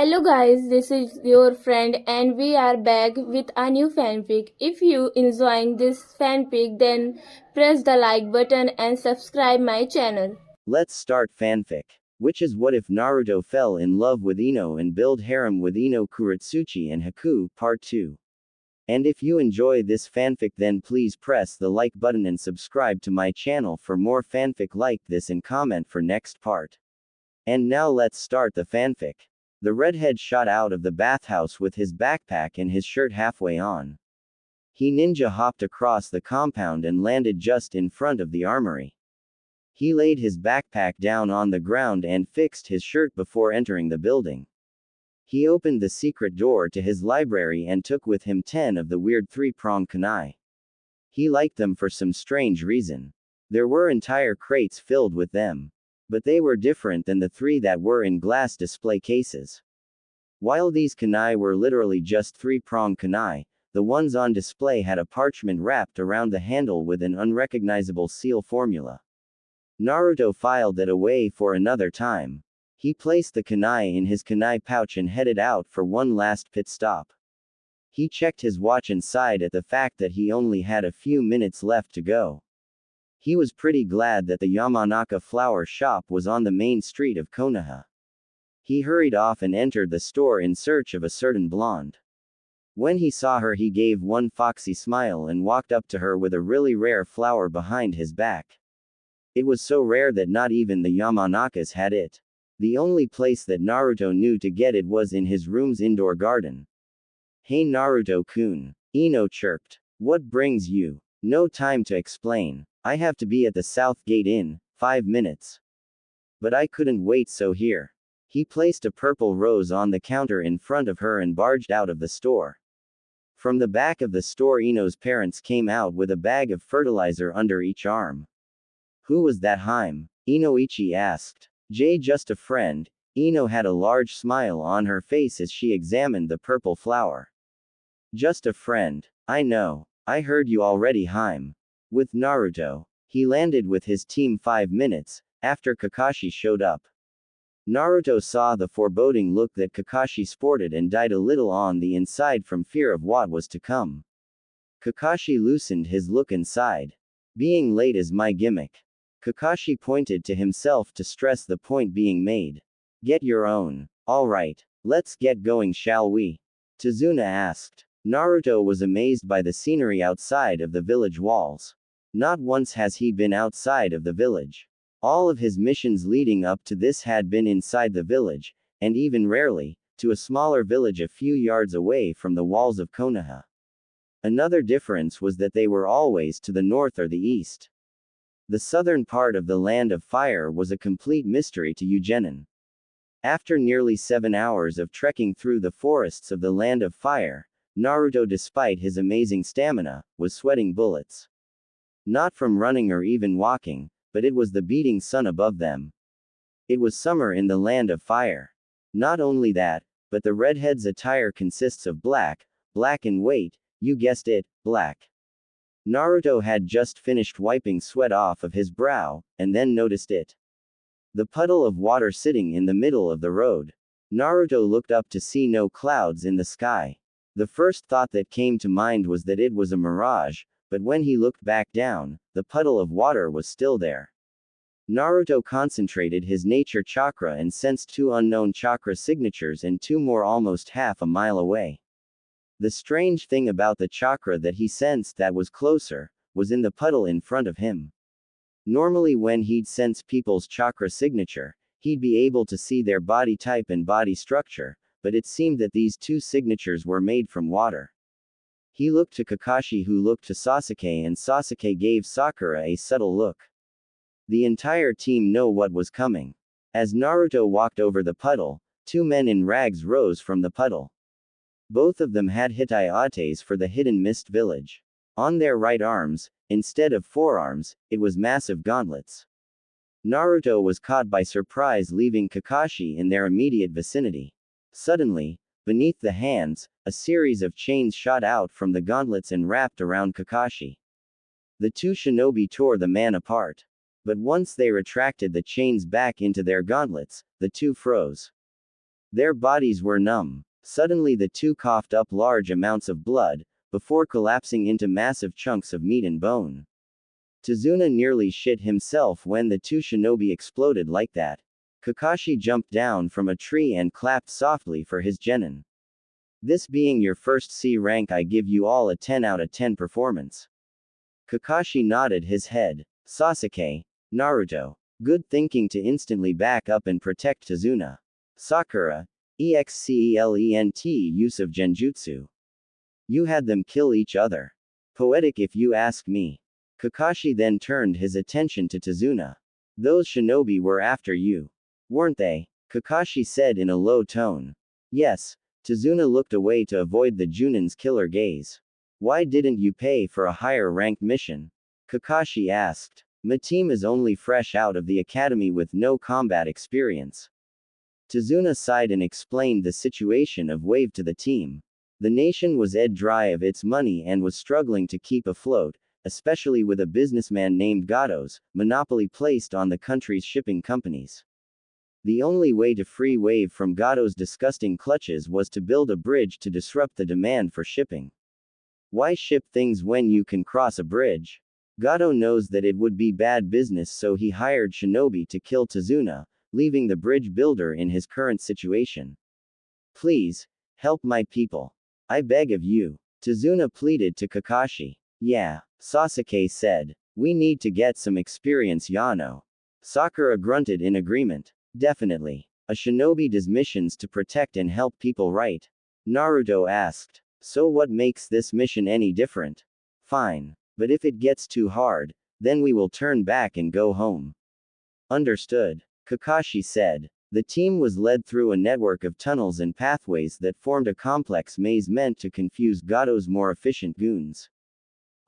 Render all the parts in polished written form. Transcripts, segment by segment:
Hello guys, this is your friend and we are back with a new fanfic. If you enjoying this fanfic then press the like button and subscribe my channel. Let's start fanfic. Which is what if Naruto fell in love with Ino and build harem with Ino Kurotsuchi and Haku, part 2. And if you enjoy this fanfic then please press the like button and subscribe to my channel for more fanfic like this and comment for next part. And now let's start the fanfic. The redhead shot out of the bathhouse with his backpack and his shirt halfway on. He ninja hopped across the compound and landed just in front of the armory. He laid his backpack down on the ground and fixed his shirt before entering the building. He opened the secret door to his library and took with him 10 of the weird three-pronged kunai. He liked them for some strange reason. There were entire crates filled with them. But they were different than the 3 that were in glass display cases. While these kunai were literally just three-pronged kunai, the ones on display had a parchment wrapped around the handle with an unrecognizable seal formula. Naruto filed it away for another time. He placed the kunai in his kunai pouch and headed out for one last pit stop. He checked his watch and sighed at the fact that he only had a few minutes left to go. He was pretty glad that the Yamanaka flower shop was on the main street of Konoha. He hurried off and entered the store in search of a certain blonde. When he saw her he gave one foxy smile and walked up to her with a really rare flower behind his back. It was so rare that not even the Yamanakas had it. The only place that Naruto knew to get it was in his room's indoor garden. Hey Naruto-kun, Ino chirped. What brings you? No time to explain. I have to be at the South Gate in 5 minutes. But I couldn't wait, so here. He placed a purple rose on the counter in front of her and barged out of the store. From the back of the store Ino's parents came out with a bag of fertilizer under each arm. Who was that Haim? Inoichi asked. Just a friend. Ino had a large smile on her face as she examined the purple flower. Just a friend. I know. I heard you already Haim. With Naruto. He landed with his team 5 minutes after Kakashi showed up. Naruto saw the foreboding look that Kakashi sported and died a little on the inside from fear of what was to come. Kakashi loosened his look and sighed. Being late is my gimmick. Kakashi pointed to himself to stress the point being made. Get your own. Alright. Let's get going, shall we? Tazuna asked. Naruto was amazed by the scenery outside of the village walls. Not once has he been outside of the village. All of his missions leading up to this had been inside the village, and even rarely, to a smaller village a few yards away from the walls of Konoha. Another difference was that they were always to the north or the east. The southern part of the Land of Fire was a complete mystery to Eugenin. After nearly 7 hours of trekking through the forests of the Land of Fire, Naruto, despite his amazing stamina, was sweating bullets. Not from running or even walking, but it was the beating sun above them. It was summer in the Land of Fire. Not only that, but the redhead's attire consists of black in weight, you guessed it, black. Naruto had just finished wiping sweat off of his brow, and then noticed it. The puddle of water sitting in the middle of the road. Naruto looked up to see no clouds in the sky. The first thought that came to mind was that it was a mirage, but when he looked back down, the puddle of water was still there. Naruto concentrated his nature chakra and sensed 2 unknown chakra signatures and 2 more almost half a mile away. The strange thing about the chakra that he sensed that was closer, was in the puddle in front of him. Normally when he'd sense people's chakra signature, he'd be able to see their body type and body structure, but it seemed that these 2 signatures were made from water. He looked to Kakashi, who looked to Sasuke, and Sasuke gave Sakura a subtle look. The entire team knew what was coming. As Naruto walked over the puddle, 2 men in rags rose from the puddle. Both of them had hitayates for the Hidden Mist village. On their right arms, instead of forearms, it was massive gauntlets. Naruto was caught by surprise, leaving Kakashi in their immediate vicinity. Suddenly, beneath the hands, a series of chains shot out from the gauntlets and wrapped around Kakashi. The 2 shinobi tore the man apart. But once they retracted the chains back into their gauntlets, the 2 froze. Their bodies were numb. Suddenly the two coughed up large amounts of blood, before collapsing into massive chunks of meat and bone. Tazuna nearly shit himself when the two shinobi exploded like that. Kakashi jumped down from a tree and clapped softly for his genin. This being your first C rank, I give you all a 10 out of 10 performance. Kakashi nodded his head. Sasuke, Naruto. Good thinking to instantly back up and protect Tazuna. Sakura, excellent use of genjutsu. You had them kill each other. Poetic if you ask me. Kakashi then turned his attention to Tazuna. Those shinobi were after you, weren't they? Kakashi said in a low tone. Yes. Tazuna looked away to avoid the Junin's killer gaze. Why didn't you pay for a higher ranked mission? Kakashi asked. My team is only fresh out of the academy with no combat experience. Tazuna sighed and explained the situation of Wave to the team. The nation was dry of its money and was struggling to keep afloat, especially with a businessman named Gatos, monopoly placed on the country's shipping companies. The only way to free Wave from Gatos' disgusting clutches was to build a bridge to disrupt the demand for shipping. Why ship things when you can cross a bridge? Gato knows that it would be bad business, so he hired shinobi to kill Tazuna, leaving the bridge builder in his current situation. Please, help my people. I beg of you. Tazuna pleaded to Kakashi. Yeah, Sasuke said. We need to get some experience, Yano. Sakura grunted in agreement. Definitely. A shinobi does missions to protect and help people, right? Naruto asked. So what makes this mission any different? Fine. But if it gets too hard, then we will turn back and go home. Understood. Kakashi said. The team was led through a network of tunnels and pathways that formed a complex maze meant to confuse Gato's more efficient goons.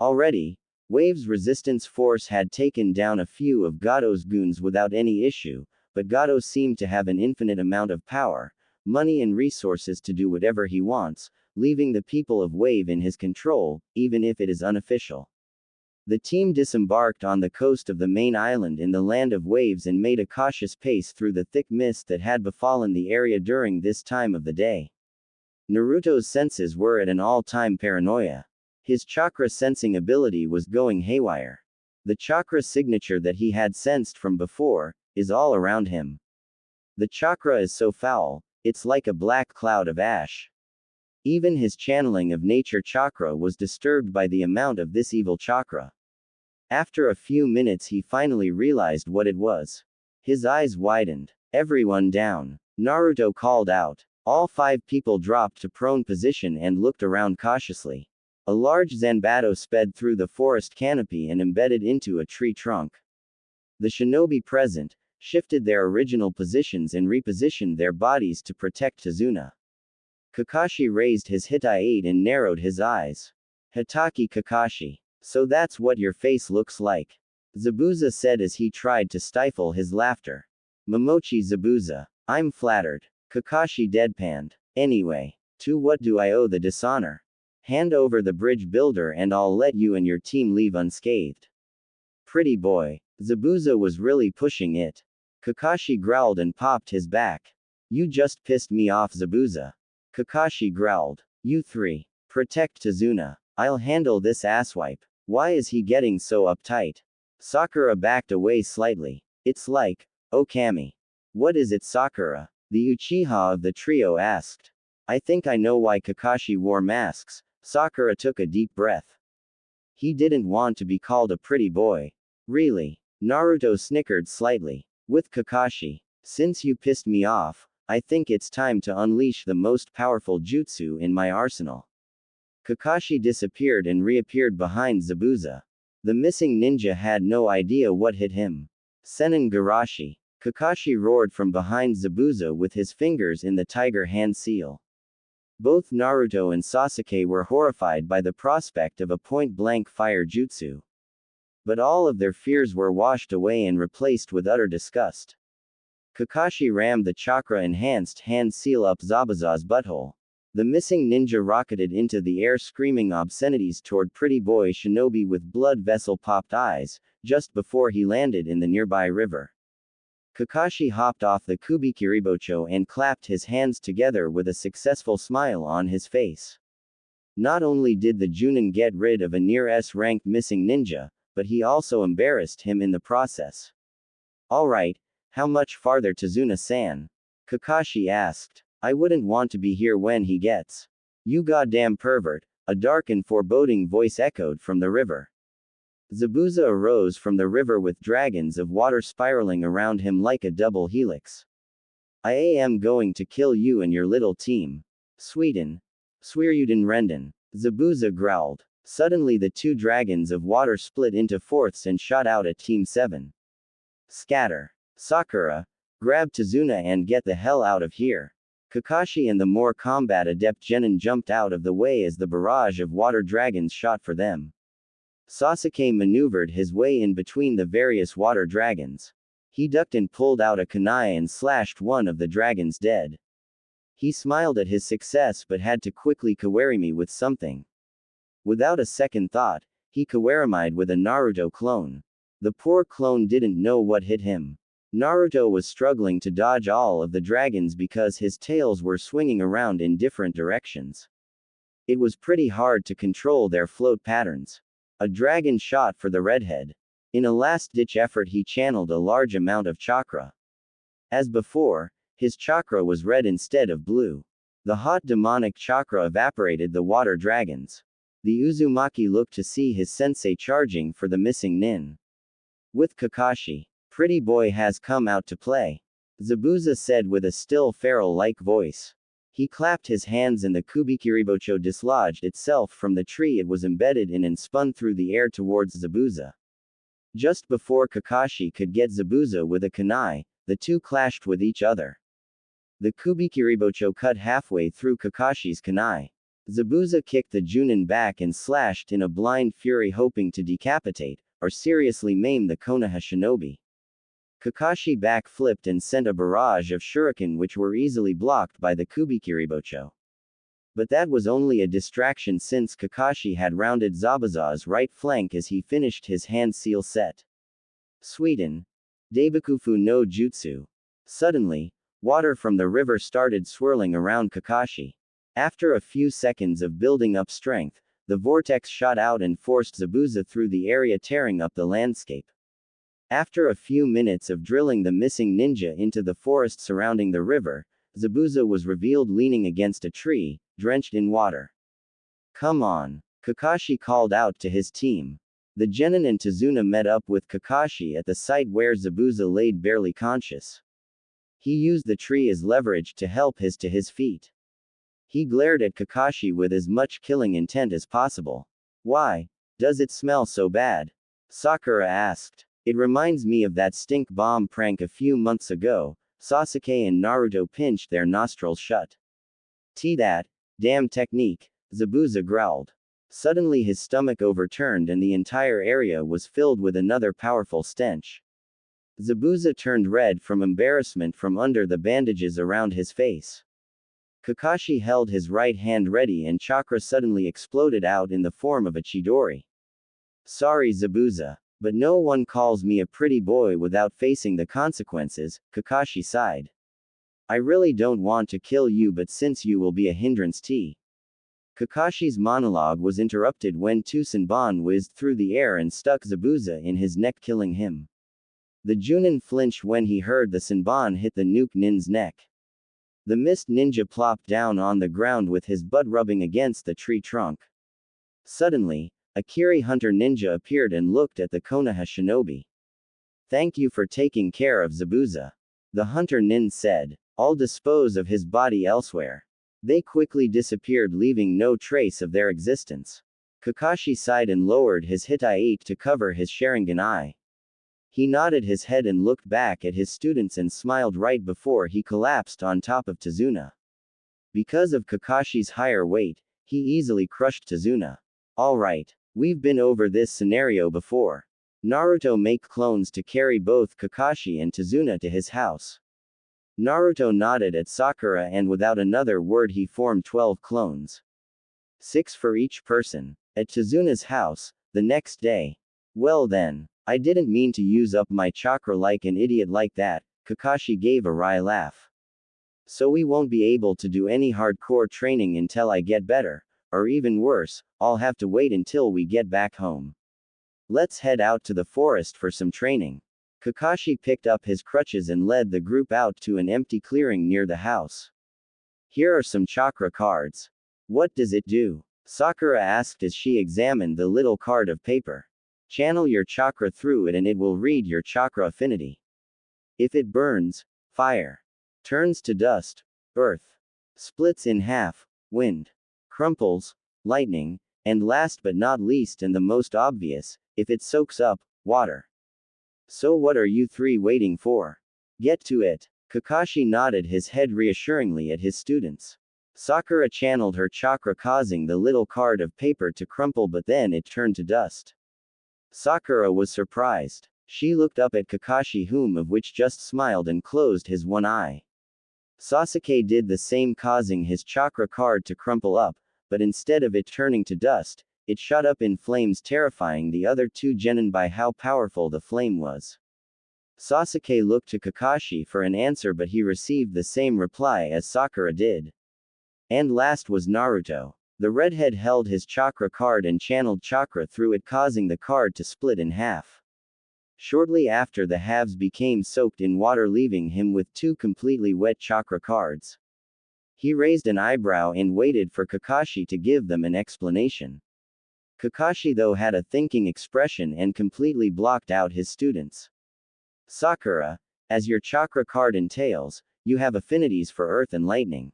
Already, Wave's resistance force had taken down a few of Gato's goons without any issue, but Gato seemed to have an infinite amount of power, money and resources to do whatever he wants, leaving the people of Wave in his control, even if it is unofficial. The team disembarked on the coast of the main island in the land of waves and made a cautious pace through the thick mist that had befallen the area during this time of the day. Naruto's senses were at an all-time paranoia. His chakra sensing ability was going haywire. The chakra signature that he had sensed from before is all around him. The chakra is so foul, it's like a black cloud of ash. Even his channeling of nature chakra was disturbed by the amount of this evil chakra. After a few minutes he finally realized what it was. His eyes widened. Everyone down. Naruto called out. All 5 people dropped to prone position and looked around cautiously. A large Zanbato sped through the forest canopy and embedded into a tree trunk. The shinobi present shifted their original positions and repositioned their bodies to protect Tazuna. Kakashi raised his Hitai and narrowed his eyes. Hitaki Kakashi. So that's what your face looks like. Zabuza said as he tried to stifle his laughter. Momochi Zabuza. I'm flattered. Kakashi deadpanned. Anyway, to what do I owe the dishonor? Hand over the bridge builder and I'll let you and your team leave unscathed. Pretty boy. Zabuza was really pushing it. Kakashi growled and popped his back. You just pissed me off, Zabuza. Kakashi growled. You 3. Protect Tazuna. I'll handle this asswipe. Why is he getting so uptight? Sakura backed away slightly. It's like, oh Kami. What is it, Sakura? The Uchiha of the trio asked. I think I know why Kakashi wore masks. Sakura took a deep breath. He didn't want to be called a pretty boy. Really? Naruto snickered slightly. With Kakashi. Since you pissed me off, I think it's time to unleash the most powerful jutsu in my arsenal. Kakashi disappeared and reappeared behind Zabuza. The missing ninja had no idea what hit him. Senin Garashi. Kakashi roared from behind Zabuza with his fingers in the tiger hand seal. Both Naruto and Sasuke were horrified by the prospect of a point-blank fire jutsu. But all of their fears were washed away and replaced with utter disgust. Kakashi rammed the chakra-enhanced hand seal up Zabuza's butthole. The missing ninja rocketed into the air screaming obscenities toward pretty boy shinobi with blood vessel popped eyes, just before he landed in the nearby river. Kakashi hopped off the Kubikiribocho and clapped his hands together with a successful smile on his face. Not only did the Junin get rid of a near S-rank missing ninja, but he also embarrassed him in the process. Alright, how much farther Tazuna-san? Kakashi asked. I wouldn't want to be here when he gets. You goddamn pervert, a dark and foreboding voice echoed from the river. Zabuza arose from the river with dragons of water spiraling around him like a double helix. I am going to kill you and your little team. Sweden. Sweryuden Renden. Zabuza growled. Suddenly the two dragons of water split into fourths and shot out at Team 7. Scatter. Sakura. Grab Tazuna and get the hell out of here. Kakashi and the more combat adept Genin jumped out of the way as the barrage of water dragons shot for them. Sasuke maneuvered his way in between the various water dragons. He ducked and pulled out a kunai and slashed one of the dragons dead. He smiled at his success but had to quickly kawarimi with something. Without a second thought, he kawarimied with a Naruto clone. The poor clone didn't know what hit him. Naruto was struggling to dodge all of the dragons because his tails were swinging around in different directions. It was pretty hard to control their float patterns. A dragon shot for the redhead. In a last-ditch effort he channeled a large amount of chakra. As before, his chakra was red instead of blue. The hot demonic chakra evaporated the water dragons. The Uzumaki looked to see his sensei charging for the missing nin. With Kakashi. Pretty boy has come out to play. Zabuza said with a still feral-like voice. He clapped his hands and the Kubikiribocho dislodged itself from the tree it was embedded in and spun through the air towards Zabuza. Just before Kakashi could get Zabuza with a kunai, the two clashed with each other. The Kubikiribocho cut halfway through Kakashi's kunai. Zabuza kicked the Junin back and slashed in a blind fury hoping to decapitate, or seriously maim the Konoha shinobi. Kakashi backflipped and sent a barrage of shuriken which were easily blocked by the Kubikiribocho. But that was only a distraction since Kakashi had rounded Zabuza's right flank as he finished his hand seal set. Sweden. Daibakufu no Jutsu. Suddenly, water from the river started swirling around Kakashi. After a few seconds of building up strength, the vortex shot out and forced Zabuza through the area, tearing up the landscape. After a few minutes of drilling the missing ninja into the forest surrounding the river, Zabuza was revealed leaning against a tree, drenched in water. Come on! Kakashi called out to his team. The Genin and Tazuna met up with Kakashi at the site where Zabuza laid barely conscious. He used the tree as leverage to help to his feet. He glared at Kakashi with as much killing intent as possible. Why does it smell so bad? Sakura asked. It reminds me of that stink bomb prank a few months ago. Sasuke and Naruto pinched their nostrils shut. That damn technique, Zabuza growled. Suddenly his stomach overturned and the entire area was filled with another powerful stench. Zabuza turned red from embarrassment from under the bandages around his face. Kakashi held his right hand ready and chakra suddenly exploded out in the form of a Chidori. Sorry Zabuza. But no one calls me a pretty boy without facing the consequences, Kakashi sighed. I really don't want to kill you, but since you will be a hindrance Kakashi's monologue was interrupted when two Senbon whizzed through the air and stuck Zabuza in his neck, killing him. The Junin flinched when he heard the Senbon hit the nuke nin's neck. The mist ninja plopped down on the ground with his butt rubbing against the tree trunk. Suddenly, a Kiri hunter ninja appeared and looked at the Konoha shinobi. Thank you for taking care of Zabuza. The hunter nin said. I'll dispose of his body elsewhere. They quickly disappeared, leaving no trace of their existence. Kakashi sighed and lowered his Hitai to cover his Sharingan eye. He nodded his head and looked back at his students and smiled right before he collapsed on top of Tazuna. Because of Kakashi's higher weight, he easily crushed Tazuna. Alright. We've been over this scenario before. Naruto make clones to carry both Kakashi and Tazuna to his house. Naruto nodded at Sakura and without another word he formed 12 clones. 6 for each person. At Tazuna's house, the next day. Well then, I didn't mean to use up my chakra like an idiot like that, Kakashi gave a wry laugh. So we won't be able to do any hardcore training until I get better, or even worse, I'll have to wait until we get back home. Let's head out to the forest for some training. Kakashi picked up his crutches and led the group out to an empty clearing near the house. Here are some chakra cards. What does it do? Sakura asked as she examined the little card of paper. Channel your chakra through it and it will read your chakra affinity. If it burns, fire. Turns to dust, earth. Splits in half, wind. Crumples, lightning. And last but not least and the most obvious, if it soaks up, water. So what are you three waiting for? Get to it. Kakashi nodded his head reassuringly at his students. Sakura channeled her chakra causing the little card of paper to crumple but then it turned to dust. Sakura was surprised. She looked up at Kakashi whom of which just smiled and closed his one eye. Sasuke did the same causing his chakra card to crumple up, but instead of it turning to dust, it shot up in flames terrifying the other two genin by how powerful the flame was. Sasuke looked to Kakashi for an answer but he received the same reply as Sakura did. And last was Naruto. The redhead held his chakra card and channeled chakra through it causing the card to split in half. Shortly after the halves became soaked in water leaving him with two completely wet chakra cards. He raised an eyebrow and waited for Kakashi to give them an explanation. Kakashi though had a thinking expression and completely blocked out his students. Sakura, as your chakra card entails, you have affinities for earth and lightning.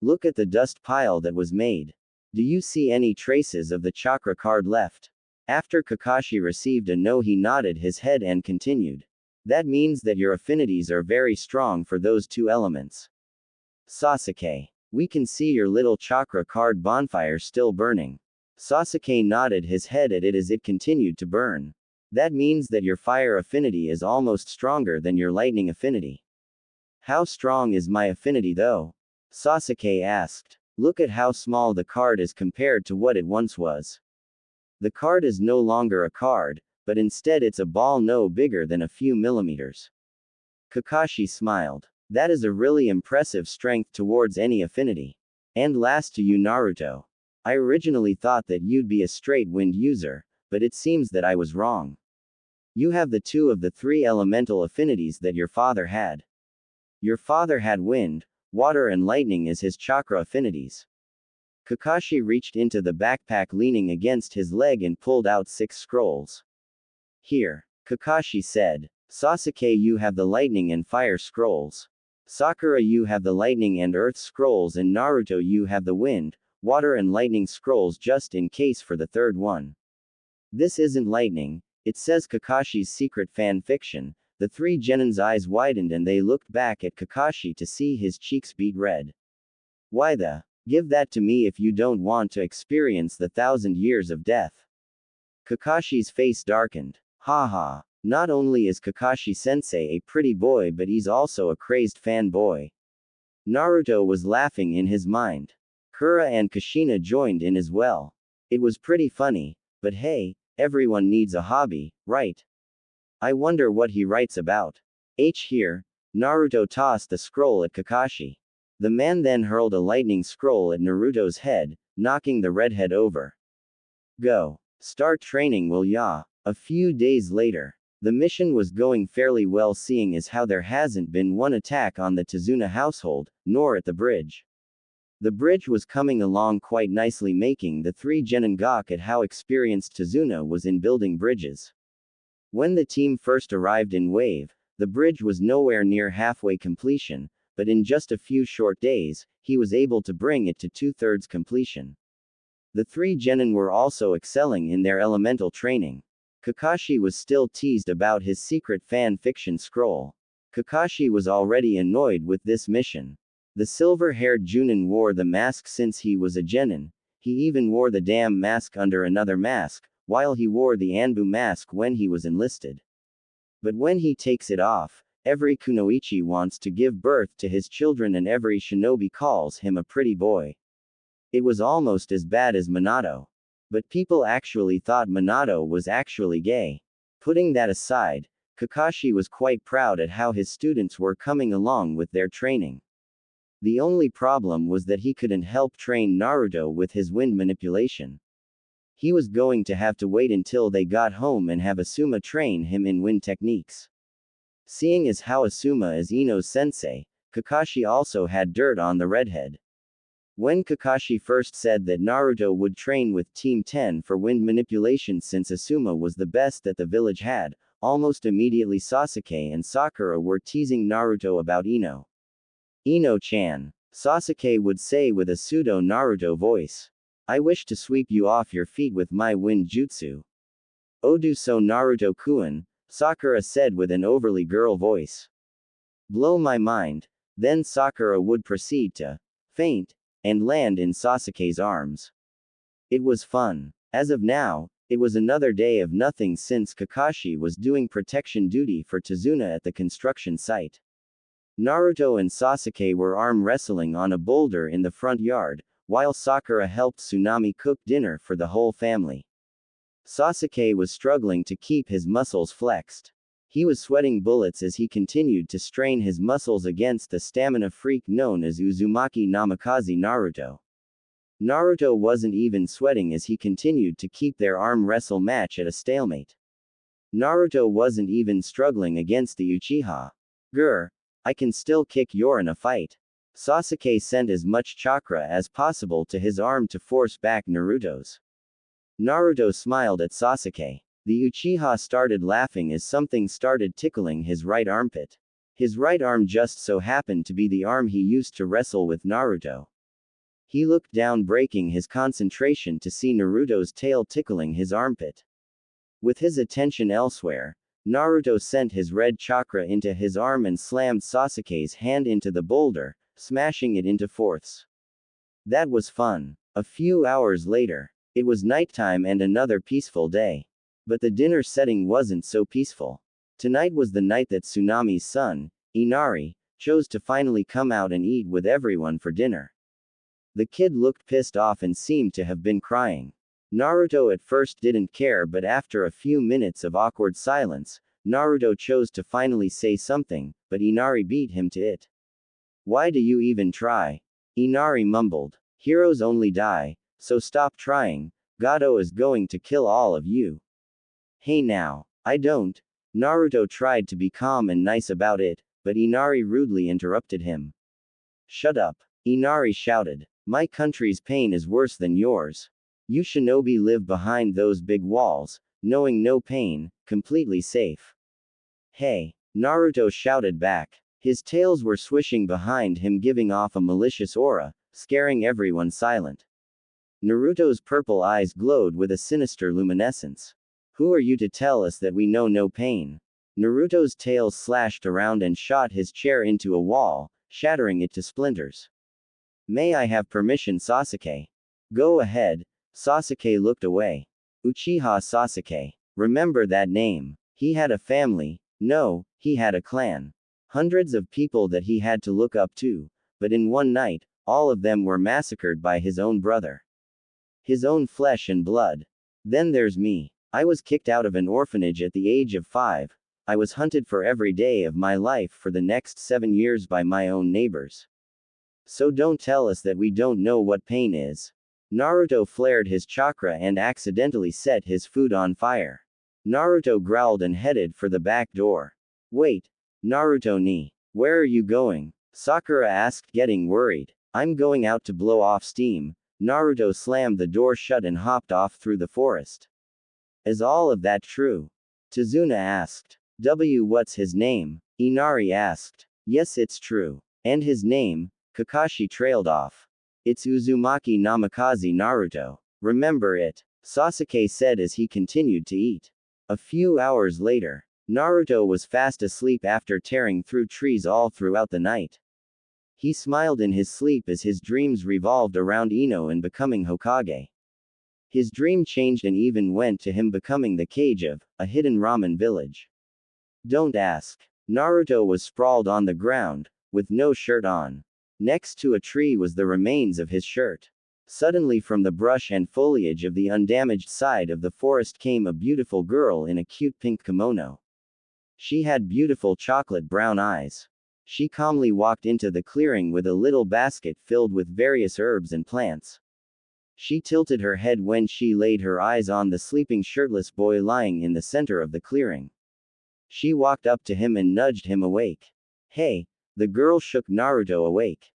Look at the dust pile that was made. Do you see any traces of the chakra card left? After Kakashi received a no he nodded his head and continued. That means that your affinities are very strong for those two elements. Sasuke, we can see your little chakra card bonfire still burning. Sasuke nodded his head at it as it continued to burn. That means that your fire affinity is almost stronger than your lightning affinity. How strong is my affinity though? Sasuke asked. Look at how small the card is compared to what it once was. The card is no longer a card, but instead it's a ball no bigger than a few millimeters. Kakashi smiled. That is a really impressive strength towards any affinity. And last to you Naruto. I originally thought that you'd be a straight wind user, but it seems that I was wrong. You have the two of the three elemental affinities that your father had. Your father had wind, water and lightning as his chakra affinities. Kakashi reached into the backpack leaning against his leg and pulled out 6 scrolls. Here, Kakashi said. Sasuke you have the lightning and fire scrolls. Sakura you have the lightning and earth scrolls and Naruto you have the wind, water and lightning scrolls just in case for the third one. This isn't lightning, it says Kakashi's secret fan fiction. The three genin's eyes widened and they looked back at Kakashi to see his cheeks beat red. Why the? Give that to me if you don't want to experience the 1,000 years of death. Kakashi's face darkened. Haha. Not only is Kakashi-sensei a pretty boy but he's also a crazed fanboy. Naruto was laughing in his mind. Kura and Kushina joined in as well. It was pretty funny, but hey, everyone needs a hobby, right? I wonder what he writes about. Here, Naruto tossed the scroll at Kakashi. The man then hurled a lightning scroll at Naruto's head, knocking the redhead over. Go. Start training will ya? A few days later. The mission was going fairly well seeing as how there hasn't been one attack on the Tazuna household, nor at the bridge. The bridge was coming along quite nicely making the three genin gawk at how experienced Tazuna was in building bridges. When the team first arrived in Wave, the bridge was nowhere near halfway completion, but in just a few short days, he was able to bring it to 2/3 completion. The three genin were also excelling in their elemental training. Kakashi was still teased about his secret fan fiction scroll. Kakashi was already annoyed with this mission. The silver-haired Junin wore the mask since he was a genin. He even wore the damn mask under another mask, while he wore the Anbu mask when he was enlisted. But when he takes it off, every kunoichi wants to give birth to his children and every shinobi calls him a pretty boy. It was almost as bad as Minato. But people actually thought Minato was actually gay. Putting that aside, Kakashi was quite proud at how his students were coming along with their training. The only problem was that he couldn't help train Naruto with his wind manipulation. He was going to have to wait until they got home and have Asuma train him in wind techniques. Seeing as how Asuma is Ino's sensei, Kakashi also had dirt on the redhead. When Kakashi first said that Naruto would train with Team 10 for wind manipulation since Asuma was the best that the village had, almost immediately Sasuke and Sakura were teasing Naruto about Ino. Ino-chan, Sasuke would say with a pseudo-Naruto voice. I wish to sweep you off your feet with my wind jutsu. Odu so Naruto-kun, Sakura said with an overly girl voice. Blow my mind. Then Sakura would proceed to faint and land in Sasuke's arms. It was fun. As of now, it was another day of nothing since Kakashi was doing protection duty for Tazuna at the construction site. Naruto and Sasuke were arm wrestling on a boulder in the front yard, while Sakura helped Tsunami cook dinner for the whole family. Sasuke was struggling to keep his muscles flexed. He was sweating bullets as he continued to strain his muscles against the stamina freak known as Uzumaki Namikaze Naruto. Naruto wasn't even sweating as he continued to keep their arm wrestle match at a stalemate. Naruto wasn't even struggling against the Uchiha. Grr. I can still kick your in a fight. Sasuke sent as much chakra as possible to his arm to force back Naruto's. Naruto smiled at Sasuke. The Uchiha started laughing as something started tickling his right armpit. His right arm just so happened to be the arm he used to wrestle with Naruto. He looked down, breaking his concentration to see Naruto's tail tickling his armpit. With his attention elsewhere, Naruto sent his red chakra into his arm and slammed Sasuke's hand into the boulder, smashing it into fourths. That was fun. A few hours later, it was nighttime and another peaceful day. But the dinner setting wasn't so peaceful. Tonight was the night that Tsunami's son, Inari, chose to finally come out and eat with everyone for dinner. The kid looked pissed off and seemed to have been crying. Naruto at first didn't care, but after a few minutes of awkward silence, Naruto chose to finally say something, but Inari beat him to it. Why do you even try? Inari mumbled. Heroes only die, so stop trying. Gato is going to kill all of you. Hey now, I don't. Naruto tried to be calm and nice about it, but Inari rudely interrupted him. Shut up, Inari shouted. My country's pain is worse than yours. You shinobi live behind those big walls, knowing no pain, completely safe. Hey, Naruto shouted back. His tails were swishing behind him, giving off a malicious aura, scaring everyone silent. Naruto's purple eyes glowed with a sinister luminescence. Who are you to tell us that we know no pain? Naruto's tail slashed around and shot his chair into a wall, shattering it to splinters. May I have permission, Sasuke? Go ahead. Sasuke looked away. Uchiha Sasuke. Remember that name. He had a family. No, he had a clan. Hundreds of people that he had to look up to, but in one night, all of them were massacred by his own brother. His own flesh and blood. Then there's me. I was kicked out of an orphanage at the age of 5. I was hunted for every day of my life for the next 7 years by my own neighbors. So don't tell us that we don't know what pain is. Naruto flared his chakra and accidentally set his food on fire. Naruto growled and headed for the back door. Wait. Naruto ni. Where are you going? Sakura asked, getting worried. I'm going out to blow off steam. Naruto slammed the door shut and hopped off through the forest. Is all of that true? Tazuna asked. What's his name? Inari asked. Yes, it's true. And his name? Kakashi trailed off. It's Uzumaki Namikaze Naruto. Remember it? Sasuke said as he continued to eat. A few hours later, Naruto was fast asleep after tearing through trees all throughout the night. He smiled in his sleep as his dreams revolved around Ino and becoming Hokage. His dream changed and even went to him becoming the cage of a hidden ramen village. Don't ask. Naruto was sprawled on the ground, with no shirt on. Next to a tree was the remains of his shirt. Suddenly from the brush and foliage of the undamaged side of the forest came a beautiful girl in a cute pink kimono. She had beautiful chocolate brown eyes. She calmly walked into the clearing with a little basket filled with various herbs and plants. She tilted her head when she laid her eyes on the sleeping shirtless boy lying in the center of the clearing. She walked up to him and nudged him awake. Hey! The girl shook Naruto awake.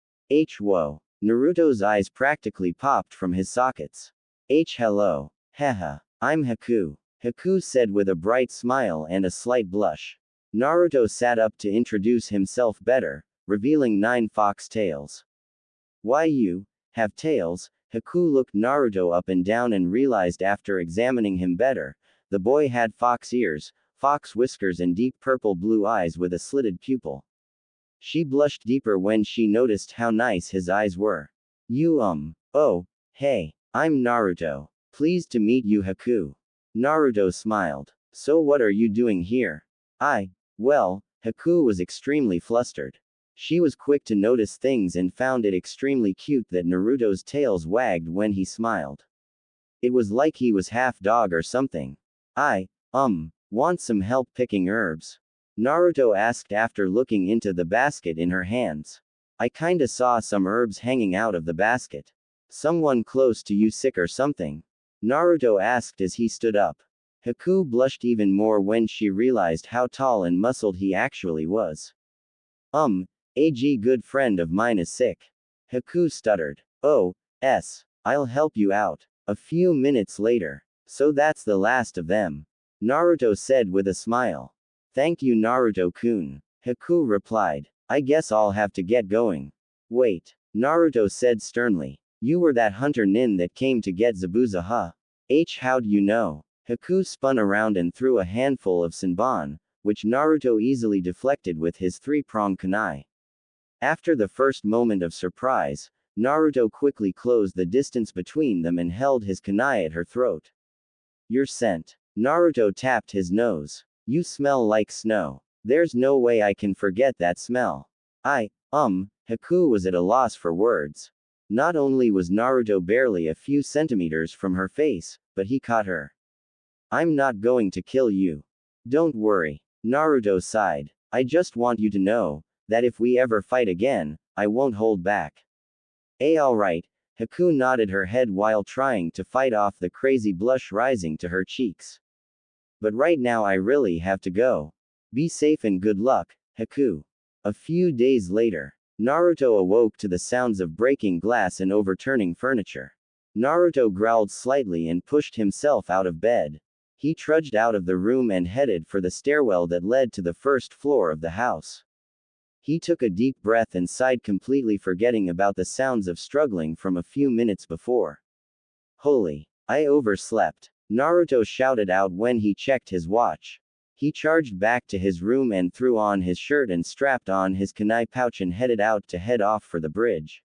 Whoa! Naruto's eyes practically popped from his sockets. Hello. Haha. I'm Haku. Haku said with a bright smile and a slight blush. Naruto sat up to introduce himself better, revealing 9 fox tails. Why you have tails? Haku looked Naruto up and down and realized after examining him better, the boy had fox ears, fox whiskers and deep purple-blue eyes with a slitted pupil. She blushed deeper when she noticed how nice his eyes were. Oh, hey, I'm Naruto. Pleased to meet you, Haku. Naruto smiled. So what are you doing here? Well, Haku was extremely flustered. She was quick to notice things and found it extremely cute that Naruto's tails wagged when he smiled. It was like he was half dog or something. Want some help picking herbs? Naruto asked after looking into the basket in her hands. I kinda saw some herbs hanging out of the basket. Someone close to you sick or something? Naruto asked as he stood up. Haku blushed even more when she realized how tall and muscled he actually was. A good friend of mine is sick. Haku stuttered. Oh, I'll help you out. A few minutes later. So that's the last of them. Naruto said with a smile. Thank you, Naruto-kun. Haku replied. I guess I'll have to get going. Wait. Naruto said sternly. You were that hunter nin that came to get Zabuza, huh? How'd you know? Haku spun around and threw a handful of senbon, which Naruto easily deflected with his 3-pronged kunai. After the first moment of surprise, Naruto quickly closed the distance between them and held his kunai at her throat. Your scent. Naruto tapped his nose. You smell like snow. There's no way I can forget that smell. Haku was at a loss for words. Not only was Naruto barely a few centimeters from her face, but he caught her. I'm not going to kill you. Don't worry. Naruto sighed. I just want you to know that if we ever fight again, I won't hold back. Alright. Haku nodded her head while trying to fight off the crazy blush rising to her cheeks. But right now I really have to go. Be safe and good luck, Haku. A few days later, Naruto awoke to the sounds of breaking glass and overturning furniture. Naruto growled slightly and pushed himself out of bed. He trudged out of the room and headed for the stairwell that led to the first floor of the house. He took a deep breath and sighed, completely forgetting about the sounds of struggling from a few minutes before. Holy! I overslept. Naruto shouted out when he checked his watch. He charged back to his room and threw on his shirt and strapped on his kunai pouch and headed out to head off for the bridge.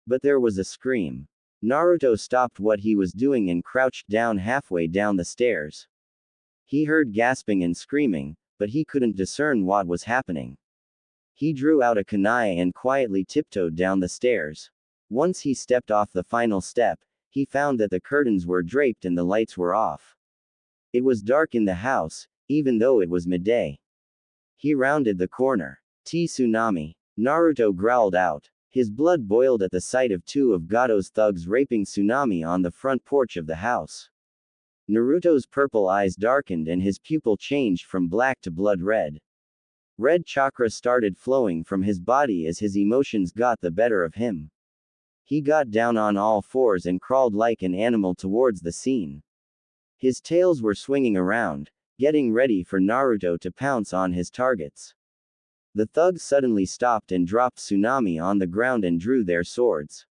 But there was a scream. Naruto stopped what he was doing and crouched down halfway down the stairs. He heard gasping and screaming, but he couldn't discern what was happening. He drew out a kunai and quietly tiptoed down the stairs. Once he stepped off the final step, he found that the curtains were draped and the lights were off. It was dark in the house, even though it was midday. He rounded the corner. Tsunami. Naruto growled out. His blood boiled at the sight of 2 of Gato's thugs raping Tsunami on the front porch of the house. Naruto's purple eyes darkened and his pupil changed from black to blood red. Red chakra started flowing from his body as his emotions got the better of him. He got down on all fours and crawled like an animal towards the scene. His tails were swinging around, getting ready for Naruto to pounce on his targets. The thugs suddenly stopped and dropped Tsunami on the ground and drew their swords.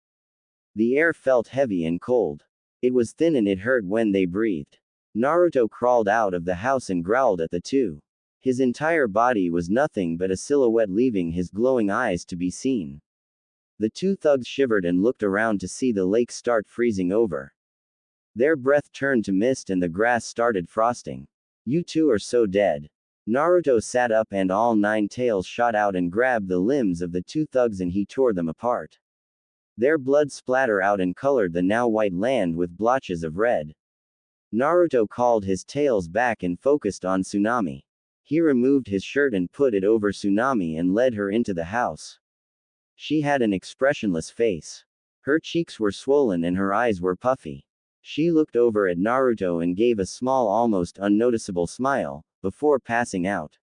The air felt heavy and cold. It was thin and it hurt when they breathed. Naruto crawled out of the house and growled at the 2. His entire body was nothing but a silhouette, leaving his glowing eyes to be seen. The 2 thugs shivered and looked around to see the lake start freezing over. Their breath turned to mist and the grass started frosting. You 2 are so dead. Naruto sat up and all 9 tails shot out and grabbed the limbs of the 2 thugs and he tore them apart. Their blood splattered out and colored the now white land with blotches of red. Naruto called his tails back and focused on Tsunami. He removed his shirt and put it over Tsunami and led her into the house. She had an expressionless face. Her cheeks were swollen and her eyes were puffy. She looked over at Naruto and gave a small, almost unnoticeable smile, before passing out.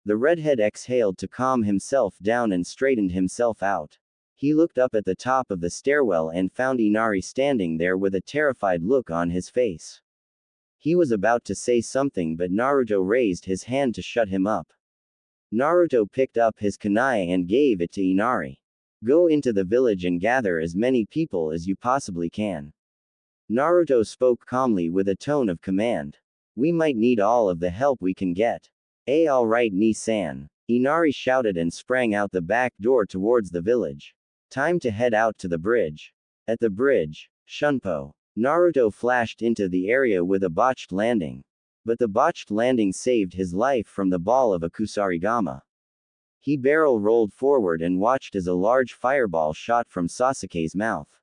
The redhead exhaled to calm himself down and straightened himself out. He looked up at the top of the stairwell and found Inari standing there with a terrified look on his face. He was about to say something but Naruto raised his hand to shut him up. Naruto picked up his kunai and gave it to Inari. Go into the village and gather as many people as you possibly can. Naruto spoke calmly with a tone of command. We might need all of the help we can get. Alright Ni-san. Inari shouted and sprang out the back door towards the village. Time to head out to the bridge. At the bridge, Shunpo. Naruto flashed into the area with a botched landing. But the botched landing saved his life from the ball of a kusarigama. He barrel rolled forward and watched as a large fireball shot from Sasuke's mouth.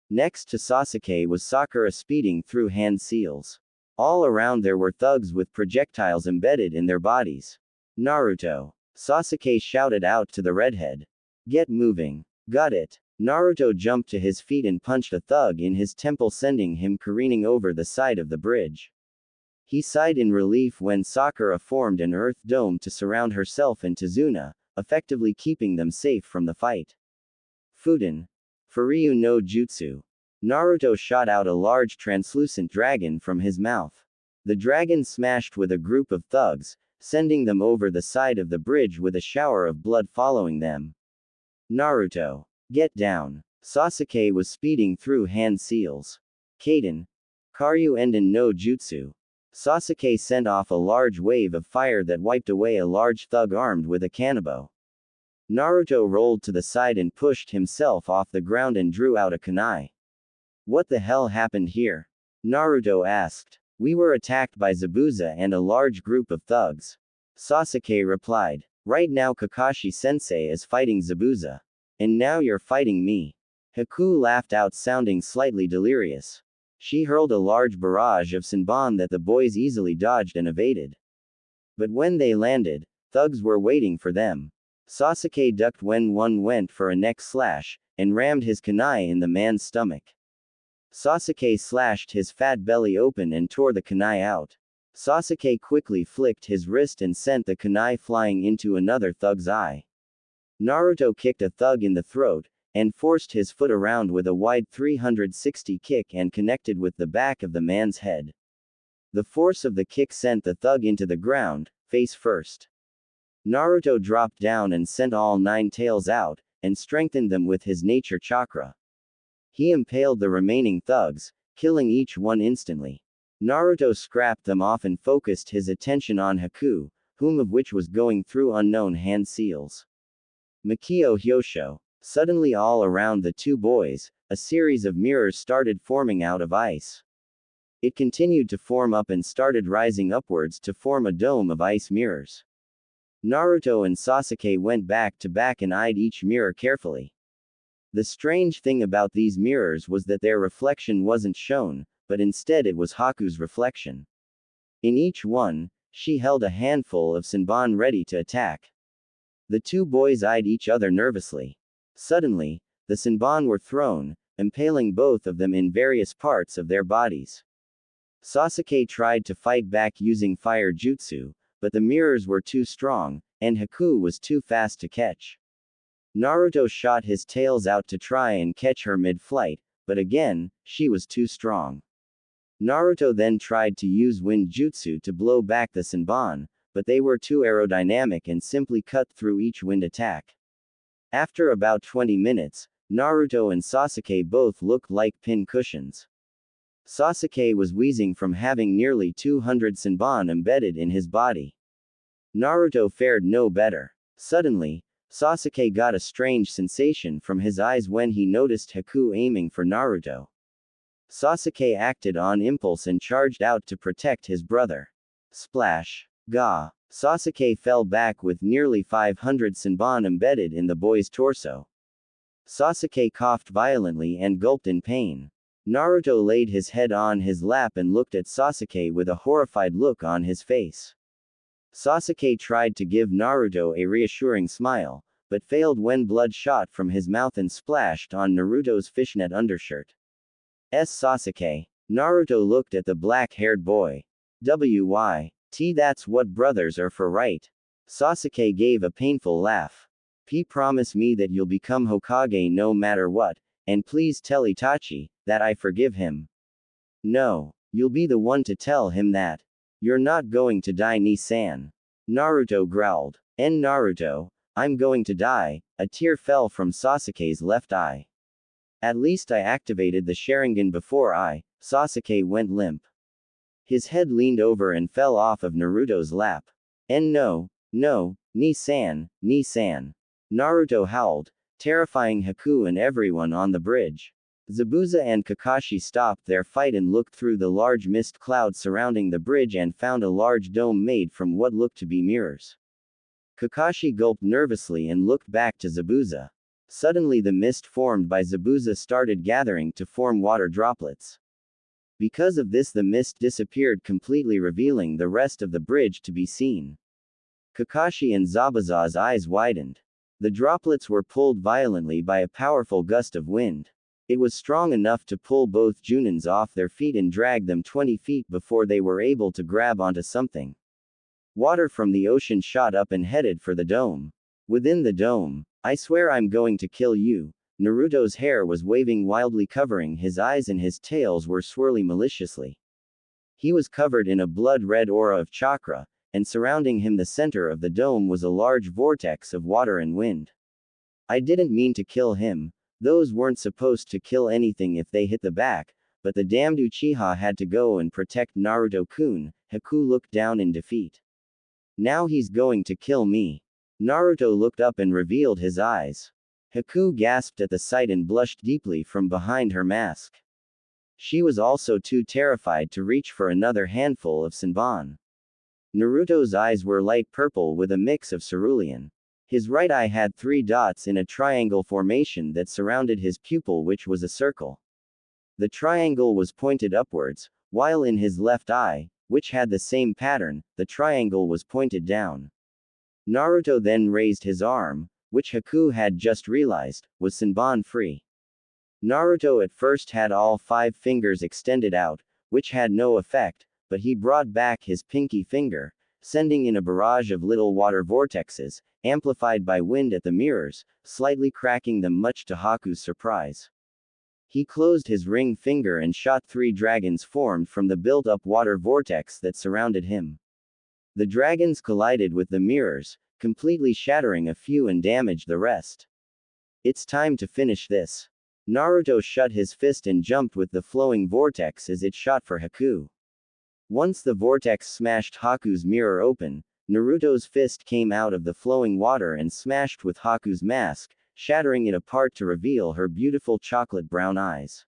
Next to Sasuke was Sakura speeding through hand seals. All around there were thugs with projectiles embedded in their bodies. Naruto. Sasuke shouted out to the redhead. Get moving. Got it. Naruto jumped to his feet and punched a thug in his temple, sending him careening over the side of the bridge. He sighed in relief when Sakura formed an earth dome to surround herself and Tazuna, effectively keeping them safe from the fight. Fuden. Furyu no Jutsu. Naruto shot out a large translucent dragon from his mouth. The dragon smashed with a group of thugs, sending them over the side of the bridge with a shower of blood following them. Naruto. Get down. Sasuke was speeding through hand seals. Kaden. Karyu Enden no Jutsu. Sasuke sent off a large wave of fire that wiped away a large thug armed with a kanabo. Naruto rolled to the side and pushed himself off the ground and drew out a kunai. What the hell happened here? Naruto asked. We were attacked by Zabuza and a large group of thugs. Sasuke replied. Right now Kakashi-sensei is fighting Zabuza. And now you're fighting me. Haku laughed out, sounding slightly delirious. She hurled a large barrage of Senbon that the boys easily dodged and evaded. But when they landed, thugs were waiting for them. Sasuke ducked when one went for a neck slash, and rammed his kunai in the man's stomach. Sasuke slashed his fat belly open and tore the kunai out. Sasuke quickly flicked his wrist and sent the kunai flying into another thug's eye. Naruto kicked a thug in the throat, and forced his foot around with a wide 360 kick and connected with the back of the man's head. The force of the kick sent the thug into the ground, face first. Naruto dropped down and sent all 9 tails out, and strengthened them with his nature chakra. He impaled the remaining thugs, killing each one instantly. Naruto scrapped them off and focused his attention on Haku, whom of which was going through unknown hand seals. Makio Hyosho. Suddenly all around the two boys, a series of mirrors started forming out of ice. It continued to form up and started rising upwards to form a dome of ice mirrors. Naruto and Sasuke went back to back and eyed each mirror carefully. The strange thing about these mirrors was that their reflection wasn't shown, but instead it was Haku's reflection. In each one, she held a handful of Senbon ready to attack. The two boys eyed each other nervously. Suddenly, the Senbon were thrown, impaling both of them in various parts of their bodies. Sasuke tried to fight back using fire jutsu, but the mirrors were too strong, and Haku was too fast to catch. Naruto shot his tails out to try and catch her mid-flight, but again, she was too strong. Naruto then tried to use wind jutsu to blow back the Senbon, but they were too aerodynamic and simply cut through each wind attack. After about 20 minutes, Naruto and Sasuke both looked like pin cushions. Sasuke was wheezing from having nearly 200 Senbon embedded in his body. Naruto fared no better. Suddenly, Sasuke got a strange sensation from his eyes when he noticed Haku aiming for Naruto. Sasuke acted on impulse and charged out to protect his brother. Splash. Ga. Sasuke fell back with nearly 500 Senbon embedded in the boy's torso. Sasuke coughed violently and gulped in pain. Naruto laid his head on his lap and looked at Sasuke with a horrified look on his face. Sasuke tried to give Naruto a reassuring smile, but failed when blood shot from his mouth and splashed on Naruto's fishnet undershirt. Sasuke. Naruto looked at the black-haired boy. That's what brothers are for, right? Sasuke gave a painful laugh. Promise me that you'll become Hokage no matter what, and please tell Itachi that I forgive him. No, you'll be the one to tell him that. You're not going to die, Ni-san. Naruto growled. Naruto, I'm going to die. A tear fell from Sasuke's left eye. At least I activated the Sharingan before Sasuke went limp. His head leaned over and fell off of Naruto's lap. No, Ni-san, Ni-san. Naruto howled, terrifying Haku and everyone on the bridge. Zabuza and Kakashi stopped their fight and looked through the large mist cloud surrounding the bridge and found a large dome made from what looked to be mirrors. Kakashi gulped nervously and looked back to Zabuza. Suddenly the mist formed by Zabuza started gathering to form water droplets. Because of this, the mist disappeared completely, revealing the rest of the bridge to be seen. Kakashi and Zabuza's eyes widened. The droplets were pulled violently by a powerful gust of wind. It was strong enough to pull both Junins off their feet and drag them 20 feet before they were able to grab onto something. Water from the ocean shot up and headed for the dome. Within the dome, I swear I'm going to kill you. Naruto's hair was waving wildly, covering his eyes, and his tails were swirling maliciously. He was covered in a blood-red aura of chakra, and surrounding him the center of the dome was a large vortex of water and wind. I didn't mean to kill him. Those weren't supposed to kill anything if they hit the back, but the damned Uchiha had to go and protect Naruto-kun. Haku looked down in defeat. Now he's going to kill me. Naruto looked up and revealed his eyes. Haku gasped at the sight and blushed deeply from behind her mask. She was also too terrified to reach for another handful of Senbon. Naruto's eyes were light purple with a mix of cerulean. His right eye had 3 dots in a triangle formation that surrounded his pupil, which was a circle. The triangle was pointed upwards, while in his left eye, which had the same pattern, the triangle was pointed down. Naruto then raised his arm, which Haku had just realized, was Senbon free. Naruto at first had all 5 fingers extended out, which had no effect, but he brought back his pinky finger, sending in a barrage of little water vortexes, amplified by wind at the mirrors, slightly cracking them much to Haku's surprise. He closed his ring finger and shot 3 dragons formed from the built-up water vortex that surrounded him. The dragons collided with the mirrors, completely shattering a few and damaged the rest. It's time to finish this. Naruto shut his fist and jumped with the flowing vortex as it shot for Haku. Once the vortex smashed Haku's mirror open, Naruto's fist came out of the flowing water and smashed with Haku's mask, shattering it apart to reveal her beautiful chocolate brown eyes.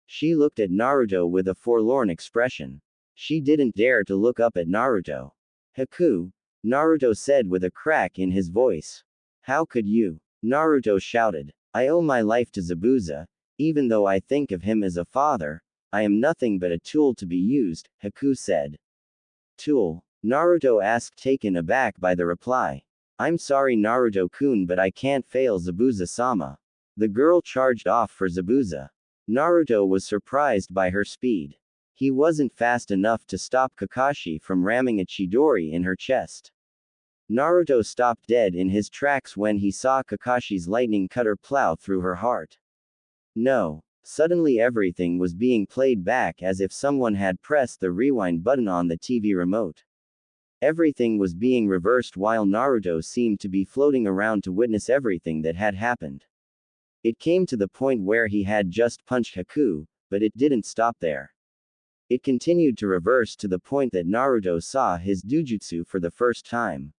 She looked at Naruto with a forlorn expression. She didn't dare to look up at Naruto. Haku, Naruto said with a crack in his voice. How could you? Naruto shouted. I owe my life to Zabuza. Even though I think of him as a father, I am nothing but a tool to be used, Haku said. Tool? Naruto asked, taken aback by the reply. I'm sorry Naruto-kun, but I can't fail Zabuza-sama. The girl charged off for Zabuza. Naruto was surprised by her speed. He wasn't fast enough to stop Kakashi from ramming a Chidori in her chest. Naruto stopped dead in his tracks when he saw Kakashi's lightning cutter plow through her heart. No. Suddenly everything was being played back as if someone had pressed the rewind button on the TV remote. Everything was being reversed while Naruto seemed to be floating around to witness everything that had happened. It came to the point where he had just punched Haku, but it didn't stop there. It continued to reverse to the point that Naruto saw his Dujutsu for the first time.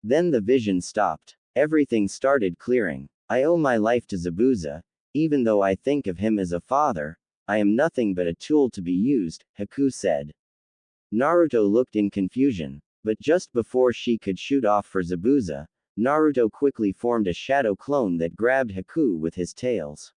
Then the vision stopped. Everything started clearing. I owe my life to Zabuza. Even though I think of him as a father, I am nothing but a tool to be used, Haku said. Naruto looked in confusion, but just before she could shoot off for Zabuza, Naruto quickly formed a shadow clone that grabbed Haku with his tails.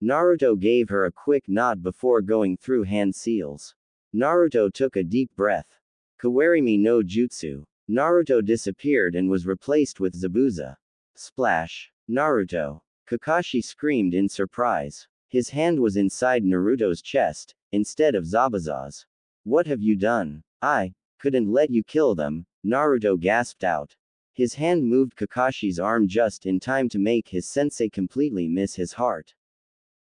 Naruto gave her a quick nod before going through hand seals. Naruto took a deep breath. Kawarimi no Jutsu. Naruto disappeared and was replaced with Zabuza. Splash. Naruto. Kakashi screamed in surprise. His hand was inside Naruto's chest, instead of Zabuza's. What have you done? I couldn't let you kill them, Naruto gasped out. His hand moved Kakashi's arm just in time to make his sensei completely miss his heart.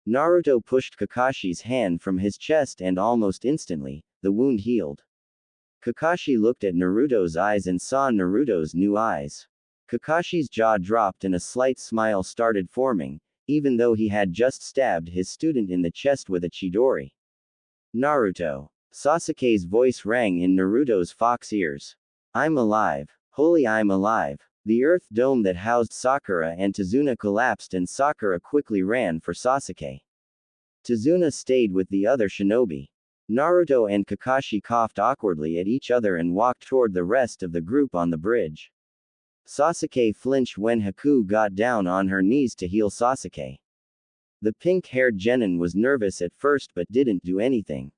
Naruto pushed Kakashi's hand from his chest and almost instantly, the wound healed. Kakashi looked at Naruto's eyes and saw Naruto's new eyes. Kakashi's jaw dropped and a slight smile started forming, even though he had just stabbed his student in the chest with a chidori. Naruto. Sasuke's voice rang in Naruto's fox ears. I'm alive. Holy, I'm alive. The earth dome that housed Sakura and Tazuna collapsed and Sakura quickly ran for Sasuke. Tazuna stayed with the other shinobi. Naruto and Kakashi coughed awkwardly at each other and walked toward the rest of the group on the bridge. Sasuke flinched when Haku got down on her knees to heal Sasuke. The pink-haired genin was nervous at first but didn't do anything.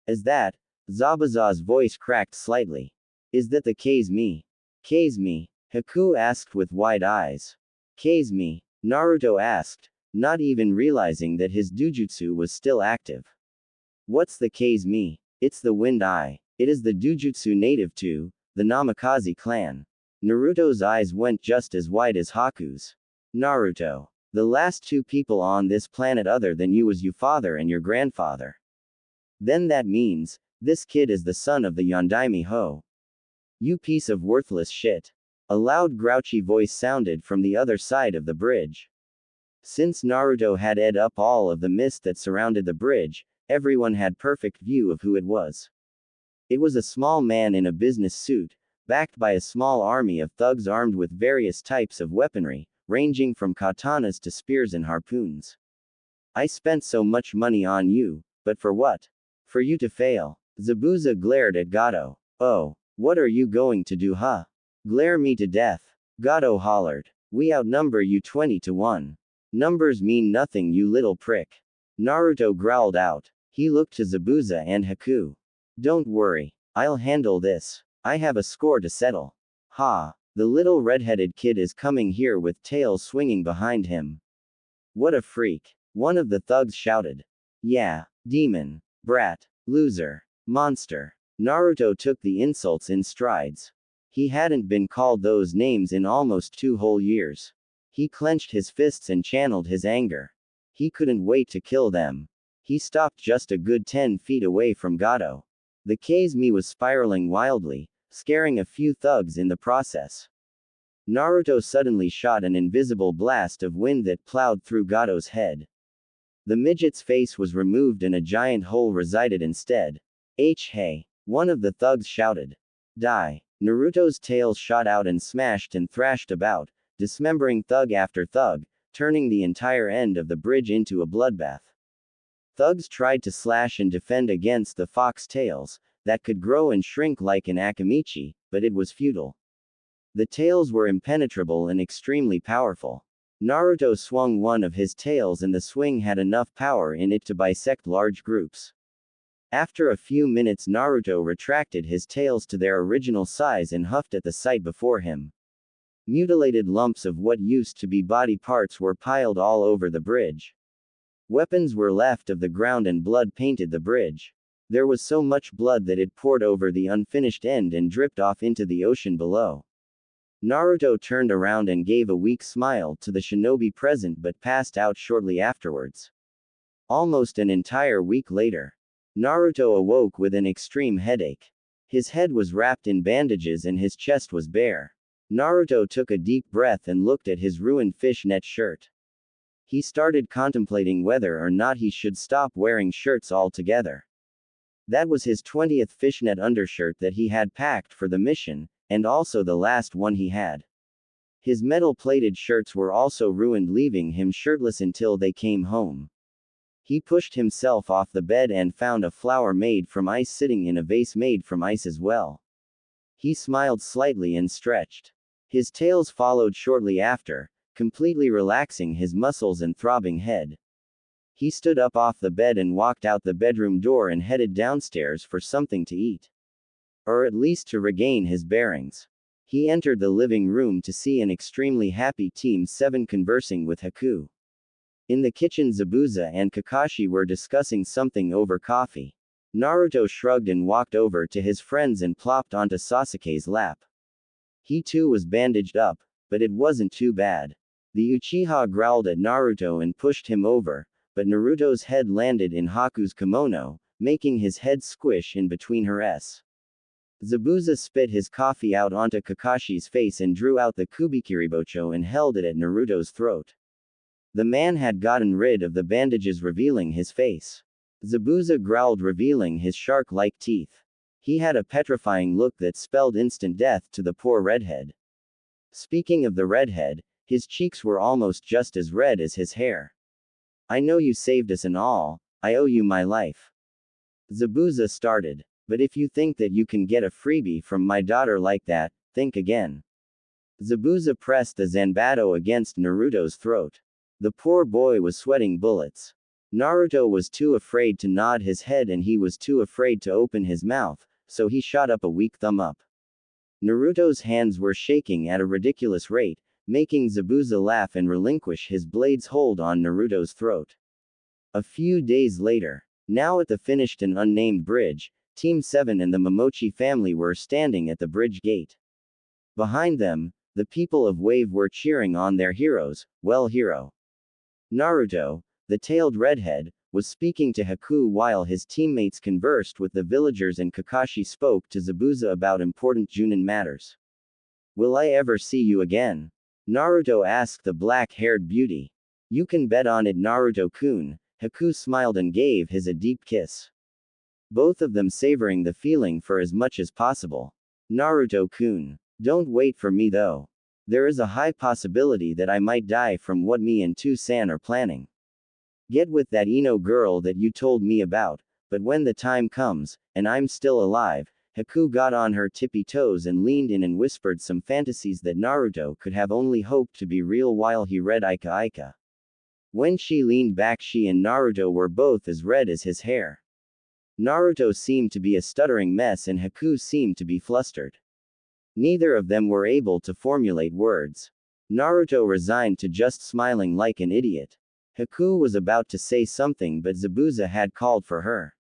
As that, Zabuza's voice cracked slightly. Is that the case me? Case me? Haku asked with wide eyes. Case me? Naruto asked, not even realizing that his dujutsu was still active. What's the case me? It's the wind eye. It is the dujutsu native to the Namikaze clan. Naruto's eyes went just as wide as Haku's. Naruto. The last two people on this planet other than you was your father and your grandfather. Then that means, this kid is the son of the Yondaime Ho. You piece of worthless shit. A loud grouchy voice sounded from the other side of the bridge. Since Naruto had ate up all of the mist that surrounded the bridge, everyone had perfect view of who it was. It was a small man in a business suit, backed by a small army of thugs armed with various types of weaponry, ranging from katanas to spears and harpoons. I spent so much money on you, but for what? For you to fail. Zabuza glared at Gato. Oh, what are you going to do, huh? Glare me to death. Gato hollered. We outnumber you 20-1. Numbers mean nothing, you little prick. Naruto growled out. He looked to Zabuza and Haku. Don't worry. I'll handle this. I have a score to settle. Ha. The little red-headed kid is coming here with tails swinging behind him. What a freak. One of the thugs shouted. Yeah. Demon. Brat. Loser. Monster. Naruto took the insults in strides. He hadn't been called those names in almost 2 whole years. He clenched his fists and channeled his anger. He couldn't wait to kill them. He stopped just a good 10 feet away from Gato. The Kazemi was spiraling wildly, scaring a few thugs in the process. Naruto suddenly shot an invisible blast of wind that plowed through Gato's head. The midget's face was removed and a giant hole resided instead. Hey! One of the thugs shouted. Die. Naruto's tail shot out and smashed and thrashed about, dismembering thug after thug, turning the entire end of the bridge into a bloodbath. Thugs tried to slash and defend against the fox tails, that could grow and shrink like an akimichi, but it was futile. The tails were impenetrable and extremely powerful. Naruto swung one of his tails and the swing had enough power in it to bisect large groups. After a few minutes Naruto retracted his tails to their original size and huffed at the sight before him. Mutilated lumps of what used to be body parts were piled all over the bridge. Weapons were left of the ground and blood painted the bridge. There was so much blood that it poured over the unfinished end and dripped off into the ocean below. Naruto turned around and gave a weak smile to the shinobi present but passed out shortly afterwards. Almost an entire week later, Naruto awoke with an extreme headache. His head was wrapped in bandages and his chest was bare. Naruto took a deep breath and looked at his ruined fishnet shirt. He started contemplating whether or not he should stop wearing shirts altogether. That was his 20th fishnet undershirt that he had packed for the mission, and also the last one he had. His metal-plated shirts were also ruined, leaving him shirtless until they came home. He pushed himself off the bed and found a flower made from ice sitting in a vase made from ice as well. He smiled slightly and stretched. His tails followed shortly after, completely relaxing his muscles and throbbing head. He stood up off the bed and walked out the bedroom door and headed downstairs for something to eat. or at least to regain his bearings. He entered the living room to see an extremely happy Team 7 conversing with Haku. In the kitchen, Zabuza and Kakashi were discussing something over coffee. Naruto shrugged and walked over to his friends and plopped onto Sasuke's lap. He too was bandaged up, but it wasn't too bad. The Uchiha growled at Naruto and pushed him over, but Naruto's head landed in Haku's kimono, making his head squish in between her s. Zabuza spit his coffee out onto Kakashi's face and drew out the Kubikiribocho and held it at Naruto's throat. The man had gotten rid of the bandages, revealing his face. Zabuza growled, revealing his shark-like teeth. He had a petrifying look that spelled instant death to the poor redhead. Speaking of the redhead, his cheeks were almost just as red as his hair. I know you saved us and all, I owe you my life. Zabuza started. But if you think that you can get a freebie from my daughter like that, think again. Zabuza pressed the Zanbato against Naruto's throat. The poor boy was sweating bullets. Naruto was too afraid to nod his head and he was too afraid to open his mouth, so he shot up a weak thumb up. Naruto's hands were shaking at a ridiculous rate, making Zabuza laugh and relinquish his blade's hold on Naruto's throat. A few days later, now at the finished and unnamed bridge, Team 7 and the Momochi family were standing at the bridge gate. Behind them, the people of Wave were cheering on their heroes. Well, hero. Naruto, the tailed redhead, was speaking to Haku while his teammates conversed with the villagers and Kakashi spoke to Zabuza about important Junin matters. Will I ever see you again? Naruto asked the black-haired beauty. You can bet on it, Naruto-kun. Haku smiled and gave his a deep kiss. Both of them savoring the feeling for as much as possible. Naruto-kun. Don't wait for me though. There is a high possibility that I might die from what me and Tu-san are planning. Get with that Ino girl that you told me about, but when the time comes, and I'm still alive, Haku got on her tippy toes and leaned in and whispered some fantasies that Naruto could have only hoped to be real while he read Ika Ika. When she leaned back, she and Naruto were both as red as his hair. Naruto seemed to be a stuttering mess and Haku seemed to be flustered. Neither of them were able to formulate words. Naruto resigned to just smiling like an idiot. Haku was about to say something but Zabuza had called for her.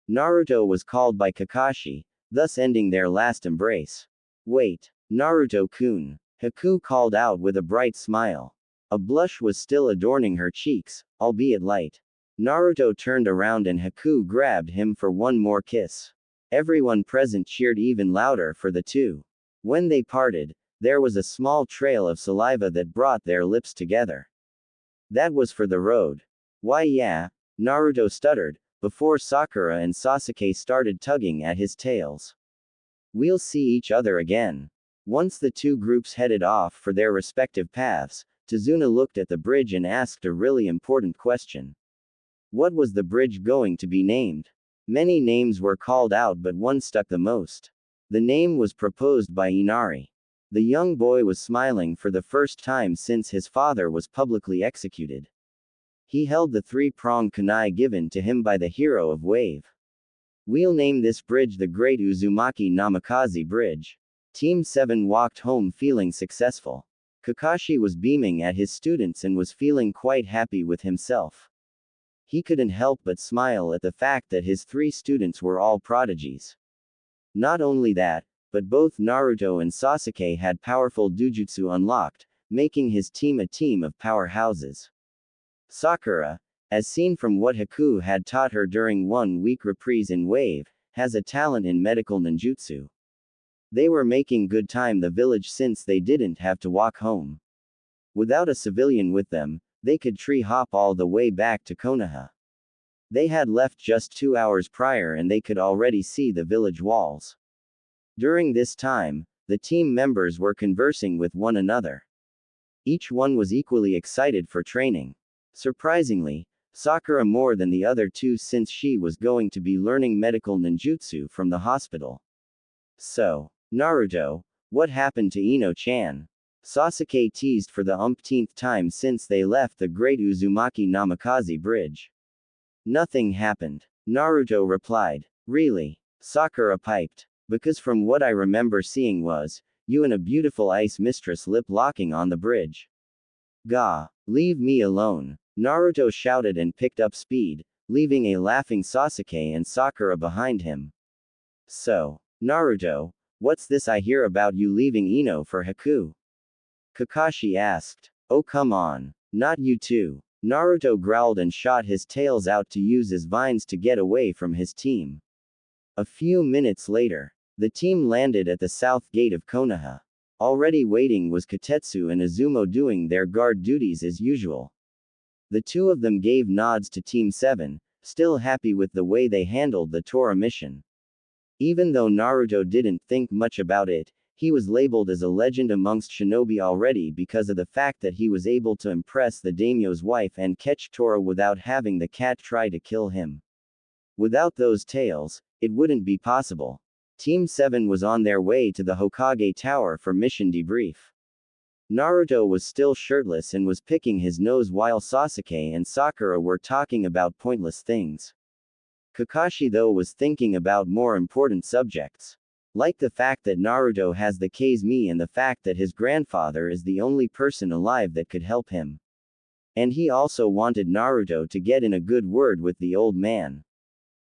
Naruto was called by Kakashi, thus ending their last embrace. Wait, Naruto-kun. Haku called out with a bright smile. A blush was still adorning her cheeks, albeit light. Naruto turned around and Haku grabbed him for one more kiss. Everyone present cheered even louder for the two. When they parted, there was a small trail of saliva that brought their lips together. That was for the road. Why yeah, Naruto stuttered, before Sakura and Sasuke started tugging at his tails. We'll see each other again. Once the two groups headed off for their respective paths, Tazuna looked at the bridge and asked a really important question. What was the bridge going to be named? Many names were called out but one stuck the most. The name was proposed by Inari. The young boy was smiling for the first time since his father was publicly executed. He held the three-pronged kunai given to him by the hero of Wave. We'll name this bridge the Great Uzumaki Namikaze Bridge. Team 7 walked home feeling successful. Kakashi was beaming at his students and was feeling quite happy with himself. He couldn't help but smile at the fact that his three students were all prodigies. Not only that, but both Naruto and Sasuke had powerful dujutsu unlocked, making his team a team of powerhouses. Sakura, as seen from what Haku had taught her during 1 week reprise in Wave, has a talent in medical ninjutsu. They were making good time the village since they didn't have to walk home. Without a civilian with them, they could tree hop all the way back to Konoha. They had left just 2 hours prior and they could already see the village walls. During this time, the team members were conversing with one another. Each one was equally excited for training. Surprisingly, Sakura more than the other two since she was going to be learning medical ninjutsu from the hospital. So, Naruto, what happened to Ino-chan? Sasuke teased for the umpteenth time since they left the Great Uzumaki Namikaze Bridge. Nothing happened. Naruto replied. Really? Sakura piped. Because from what I remember seeing was, you and a beautiful ice mistress lip-locking on the bridge. Gah! Leave me alone! Naruto shouted and picked up speed, leaving a laughing Sasuke and Sakura behind him. So, Naruto, what's this I hear about you leaving Ino for Haku? Kakashi asked. Oh come on. Not you too. Naruto growled and shot his tails out to use his vines to get away from his team. A few minutes later, the team landed at the south gate of Konoha. Already waiting was Kotetsu and Izumo doing their guard duties as usual. The two of them gave nods to Team 7, still happy with the way they handled the Tora mission. Even though Naruto didn't think much about it, he was labeled as a legend amongst shinobi already because of the fact that he was able to impress the daimyo's wife and catch Tora without having the cat try to kill him. Without those tails, it wouldn't be possible. Team 7 was on their way to the Hokage Tower for mission debrief. Naruto was still shirtless and was picking his nose while Sasuke and Sakura were talking about pointless things. Kakashi though was thinking about more important subjects. Like the fact that Naruto has the Kazemi and the fact that his grandfather is the only person alive that could help him. And he also wanted Naruto to get in a good word with the old man.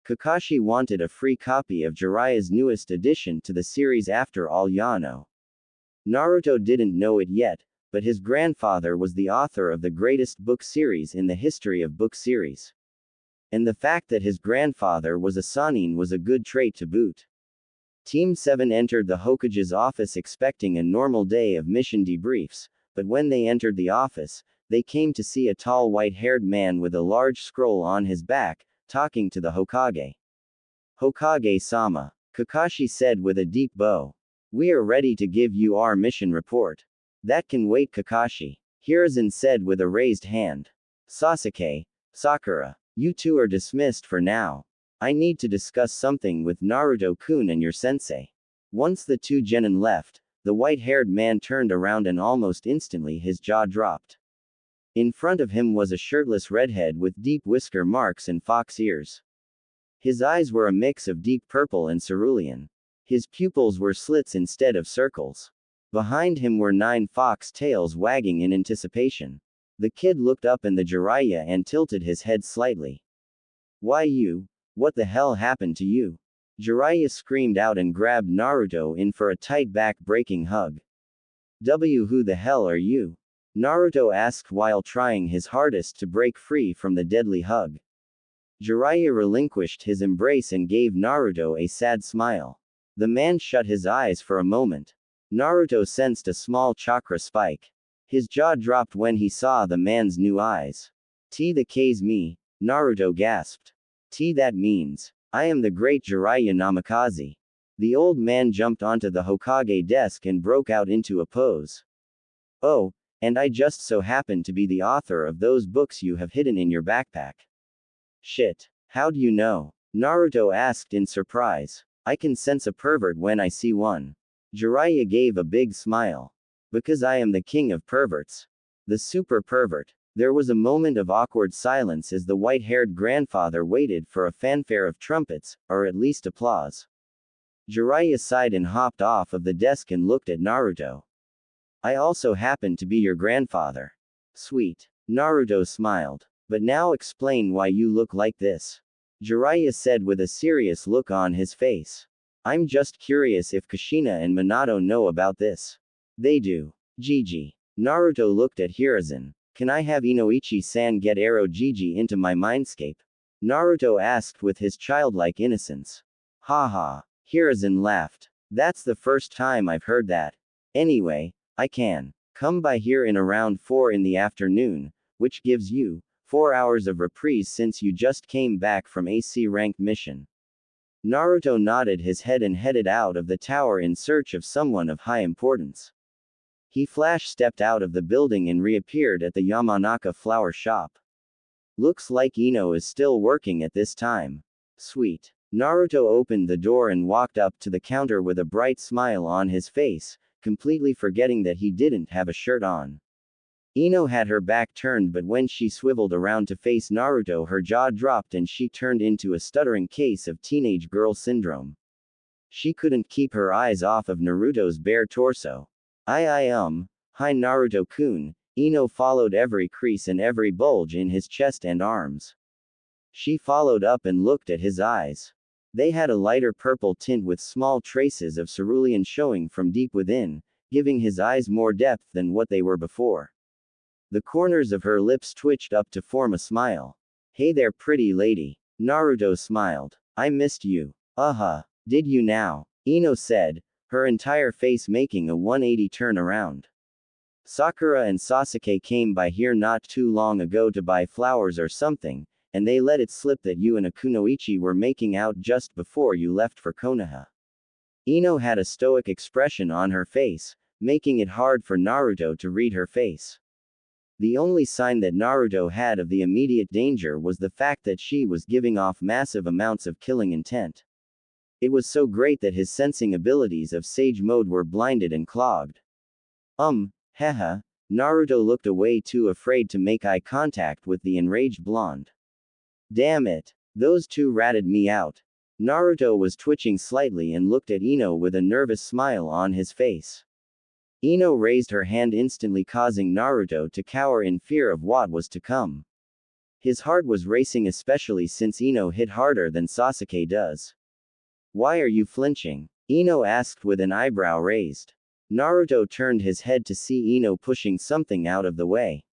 Kakashi wanted a free copy of Jiraiya's newest addition to the series After All Yano. Naruto didn't know it yet, but his grandfather was the author of the greatest book series in the history of book series. And the fact that his grandfather was a Sannin was a good trait to boot. Team 7 entered the Hokage's office expecting a normal day of mission debriefs, but when they entered the office, they came to see a tall white-haired man with a large scroll on his back, talking to the Hokage. Hokage-sama, Kakashi said with a deep bow. We are ready to give you our mission report. That can wait, Kakashi, Hiruzen said with a raised hand. Sasuke, Sakura, you two are dismissed for now. I need to discuss something with Naruto-kun and your sensei. Once the two genin left, the white-haired man turned around and almost instantly his jaw dropped. In front of him was a shirtless redhead with deep whisker marks and fox ears. His eyes were a mix of deep purple and cerulean. His pupils were slits instead of circles. Behind him were 9 fox tails wagging in anticipation. The kid looked up in the Jiraiya and tilted his head slightly. Why you? What the hell happened to you? Jiraiya screamed out and grabbed Naruto in for a tight back-breaking hug. Who the hell are you? Naruto asked while trying his hardest to break free from the deadly hug. Jiraiya relinquished his embrace and gave Naruto a sad smile. The man shut his eyes for a moment. Naruto sensed a small chakra spike. His jaw dropped when he saw the man's new eyes. The Kazemi, Naruto gasped. That means, I am the great Jiraiya Namikaze. The old man jumped onto the Hokage desk and broke out into a pose. Oh, and I just so happen to be the author of those books you have hidden in your backpack. Shit. How'd you know? Naruto asked in surprise. I can sense a pervert when I see one. Jiraiya gave a big smile. Because I am the king of perverts. The super pervert. There was a moment of awkward silence as the white-haired grandfather waited for a fanfare of trumpets, or at least applause. Jiraiya sighed and hopped off of the desk and looked at Naruto. I also happen to be your grandfather. Sweet. Naruto smiled. But now explain why you look like this. Jiraiya said with a serious look on his face. I'm just curious if Kushina and Minato know about this. They do. Gigi. Naruto looked at Hiruzen. Can I have Inoichi-san get Arrow Gigi into my mindscape? Naruto asked with his childlike innocence. Haha. Hiruzen laughed. That's the first time I've heard that. Anyway, I can. Come by here in around 4 in the afternoon, which gives you 4 hours of reprise since you just came back from AC ranked mission. Naruto nodded his head and headed out of the tower in search of someone of high importance. He flash-stepped out of the building and reappeared at the Yamanaka flower shop. Looks like Ino is still working at this time. Sweet. Naruto opened the door and walked up to the counter with a bright smile on his face, completely forgetting that he didn't have a shirt on. Ino had her back turned, but when she swiveled around to face Naruto her jaw dropped and she turned into a stuttering case of teenage girl syndrome. She couldn't keep her eyes off of Naruto's bare torso. Hi Naruto-kun. Ino followed every crease and every bulge in his chest and arms. She followed up and looked at his eyes. They had a lighter purple tint with small traces of cerulean showing from deep within, giving his eyes more depth than what they were before. The corners of her lips twitched up to form a smile. Hey there, pretty lady. Naruto smiled. I missed you. Did you now? Ino said, her entire face making a 180 turn around. Sakura and Sasuke came by here not too long ago to buy flowers or something, and they let it slip that you and a kunoichi were making out just before you left for Konoha. Ino had a stoic expression on her face, making it hard for Naruto to read her face. The only sign that Naruto had of the immediate danger was the fact that she was giving off massive amounts of killing intent. It was so great that his sensing abilities of Sage Mode were blinded and clogged. Haha. Naruto looked away too afraid to make eye contact with the enraged blonde. Damn it. Those two ratted me out. Naruto was twitching slightly and looked at Ino with a nervous smile on his face. Ino raised her hand instantly causing Naruto to cower in fear of what was to come. His heart was racing especially since Ino hit harder than Sasuke does. Why are you flinching? Ino asked with an eyebrow raised. Naruto turned his head to see Ino pushing something out of the way.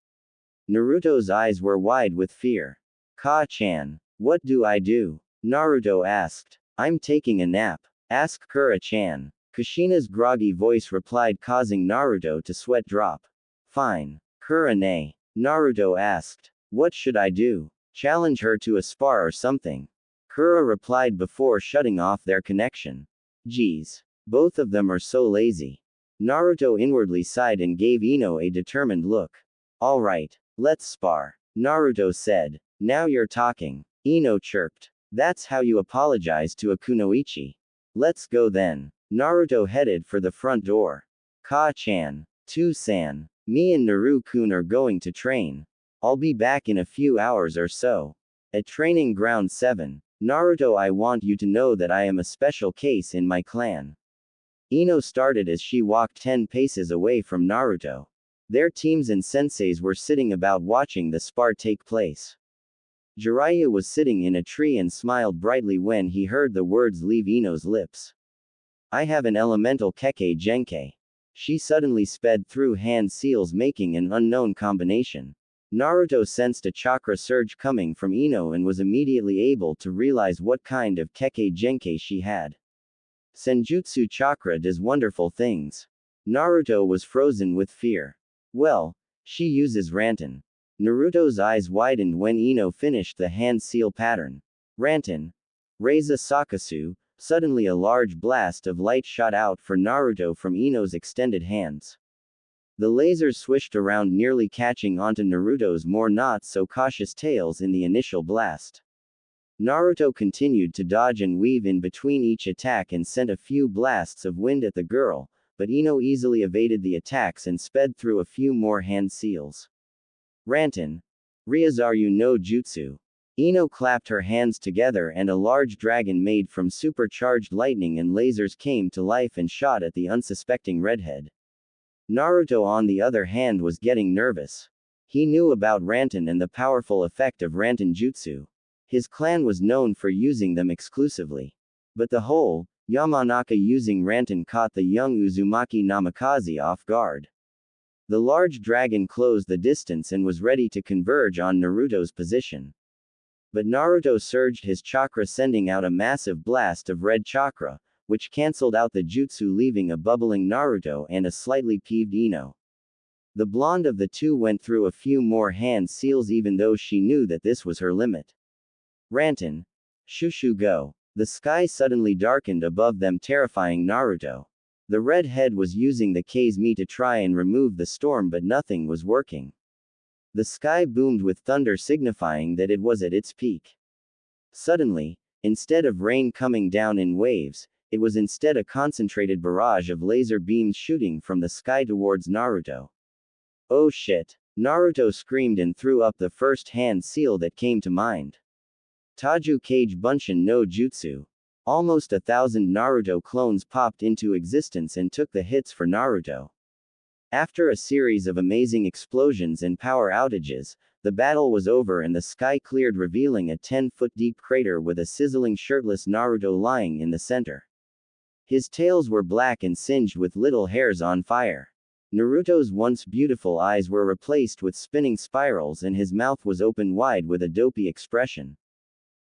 Naruto's eyes were wide with fear. Ka-chan. What do I do? Naruto asked. I'm taking a nap. Ask Kura-chan. Kushina's groggy voice replied causing Naruto to sweat drop. Fine. Kura-ne. Naruto asked. What should I do? Challenge her to a spar or something. Kura replied before shutting off their connection. Geez. Both of them are so lazy. Naruto inwardly sighed and gave Ino a determined look. Alright. Let's spar. Naruto said. Now you're talking. Ino chirped. That's how you apologize to a kunoichi. Let's go then. Naruto headed for the front door. Ka-chan. Tu-san. Me and Naru-kun are going to train. I'll be back in a few hours or so. At Training Ground 7. Naruto, I want you to know that I am a special case in my clan. Ino started as she walked 10 paces away from Naruto. Their teams and senseis were sitting about watching the spar take place. Jiraiya was sitting in a tree and smiled brightly when he heard the words leave Ino's lips. I have an elemental Kekkei Genkei. She suddenly sped through hand seals making an unknown combination. Naruto sensed a chakra surge coming from Ino and was immediately able to realize what kind of Kekkei Genkei she had. Senjutsu chakra does wonderful things. Naruto was frozen with fear. Well, she uses Rantan. Naruto's eyes widened when Ino finished the hand seal pattern. Rantan. Reiza Sakasu. Suddenly a large blast of light shot out for Naruto from Ino's extended hands. The lasers swished around nearly catching onto Naruto's more not so cautious tails in the initial blast. Naruto continued to dodge and weave in between each attack and sent a few blasts of wind at the girl, but Ino easily evaded the attacks and sped through a few more hand seals. Rantan. Ryazaru no Jutsu. Ino clapped her hands together and a large dragon made from supercharged lightning and lasers came to life and shot at the unsuspecting redhead. Naruto on the other hand was getting nervous. He knew about Rantan and the powerful effect of Rantan Jutsu. His clan was known for using them exclusively. But the whole, Yamanaka using Rantan caught the young Uzumaki Namikaze off guard. The large dragon closed the distance and was ready to converge on Naruto's position. But Naruto surged his chakra sending out a massive blast of red chakra, which cancelled out the jutsu leaving a bubbling Naruto and a slightly peeved Ino. The blonde of the two went through a few more hand seals even though she knew that this was her limit. Rantan. Shushu go. The sky suddenly darkened above them terrifying Naruto. The red head was using the Kazemi to try and remove the storm but nothing was working. The sky boomed with thunder signifying that it was at its peak. Suddenly, instead of rain coming down in waves, it was instead a concentrated barrage of laser beams shooting from the sky towards Naruto. Oh shit! Naruto screamed and threw up the first hand seal that came to mind. Taju Kage Bunshin no Jutsu. Almost 1,000 Naruto clones popped into existence and took the hits for Naruto. After a series of amazing explosions and power outages, the battle was over and the sky cleared, revealing a 10-foot deep crater with a sizzling shirtless Naruto lying in the center. His tails were black and singed with little hairs on fire. Naruto's once beautiful eyes were replaced with spinning spirals and his mouth was open wide with a dopey expression.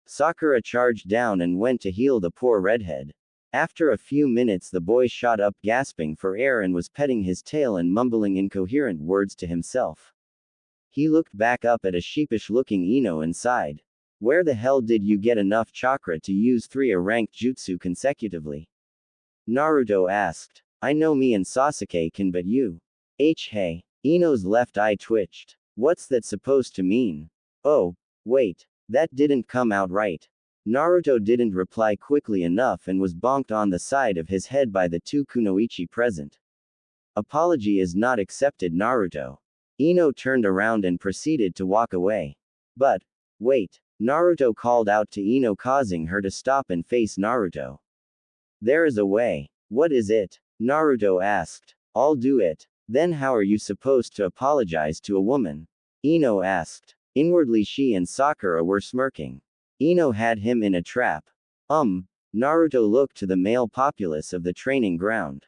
Sakura charged down and went to heal the poor redhead. After a few minutes the boy shot up gasping for air and was petting his tail and mumbling incoherent words to himself. He looked back up at a sheepish-looking Ino and sighed. Where the hell did you get enough chakra to use 3 ranked jutsu consecutively? Naruto asked. I know me and Sasuke can, but you? Hey. Ino's left eye twitched. What's that supposed to mean? Oh, wait. That didn't come out right. Naruto didn't reply quickly enough and was bonked on the side of his head by the 2 kunoichi present. Apology is not accepted, Naruto. Ino turned around and proceeded to walk away. But, wait. Naruto called out to Ino, causing her to stop and face Naruto. There is a way. What is it? Naruto asked. I'll do it. Then how are you supposed to apologize to a woman? Ino asked. Inwardly she and Sakura were smirking. Ino had him in a trap. Naruto looked to the male populace of the training ground.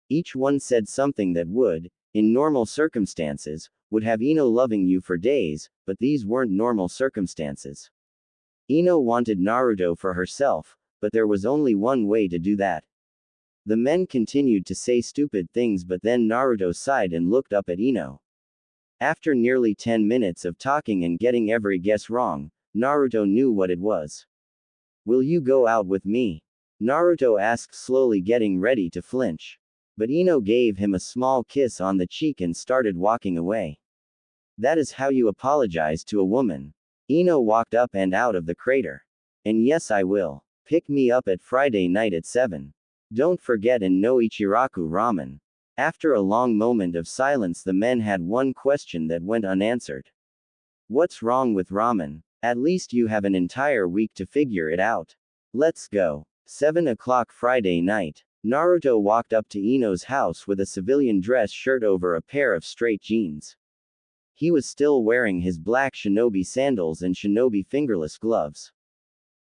Each one said something that would, in normal circumstances, would have Ino loving you for days, but these weren't normal circumstances. Ino wanted Naruto for herself, but there was only one way to do that. The men continued to say stupid things, but then Naruto sighed and looked up at Ino. After nearly 10 minutes of talking and getting every guess wrong, Naruto knew what it was. Will you go out with me? Naruto asked, slowly getting ready to flinch. But Ino gave him a small kiss on the cheek and started walking away. That is how you apologize to a woman. Ino walked up and out of the crater. And yes, I will. Pick me up at Friday night at 7. Don't forget, and no Ichiraku ramen. After a long moment of silence, the men had one question that went unanswered. What's wrong with ramen? At least you have an entire week to figure it out. Let's go. 7 o'clock Friday night. Naruto walked up to Ino's house with a civilian dress shirt over a pair of straight jeans. He was still wearing his black shinobi sandals and shinobi fingerless gloves.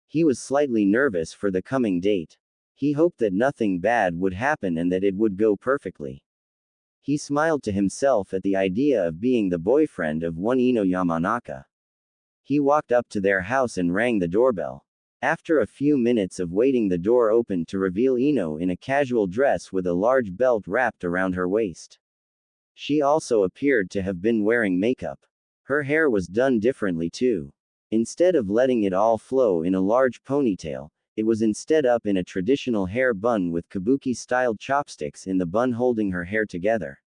He was slightly nervous for the coming date. He hoped that nothing bad would happen and that it would go perfectly. He smiled to himself at the idea of being the boyfriend of one Ino Yamanaka. He walked up to their house and rang the doorbell. After a few minutes of waiting, the door opened to reveal Ino in a casual dress with a large belt wrapped around her waist. She also appeared to have been wearing makeup. Her hair was done differently too. Instead of letting it all flow in a large ponytail, it was instead up in a traditional hair bun with kabuki-styled chopsticks in the bun holding her hair together.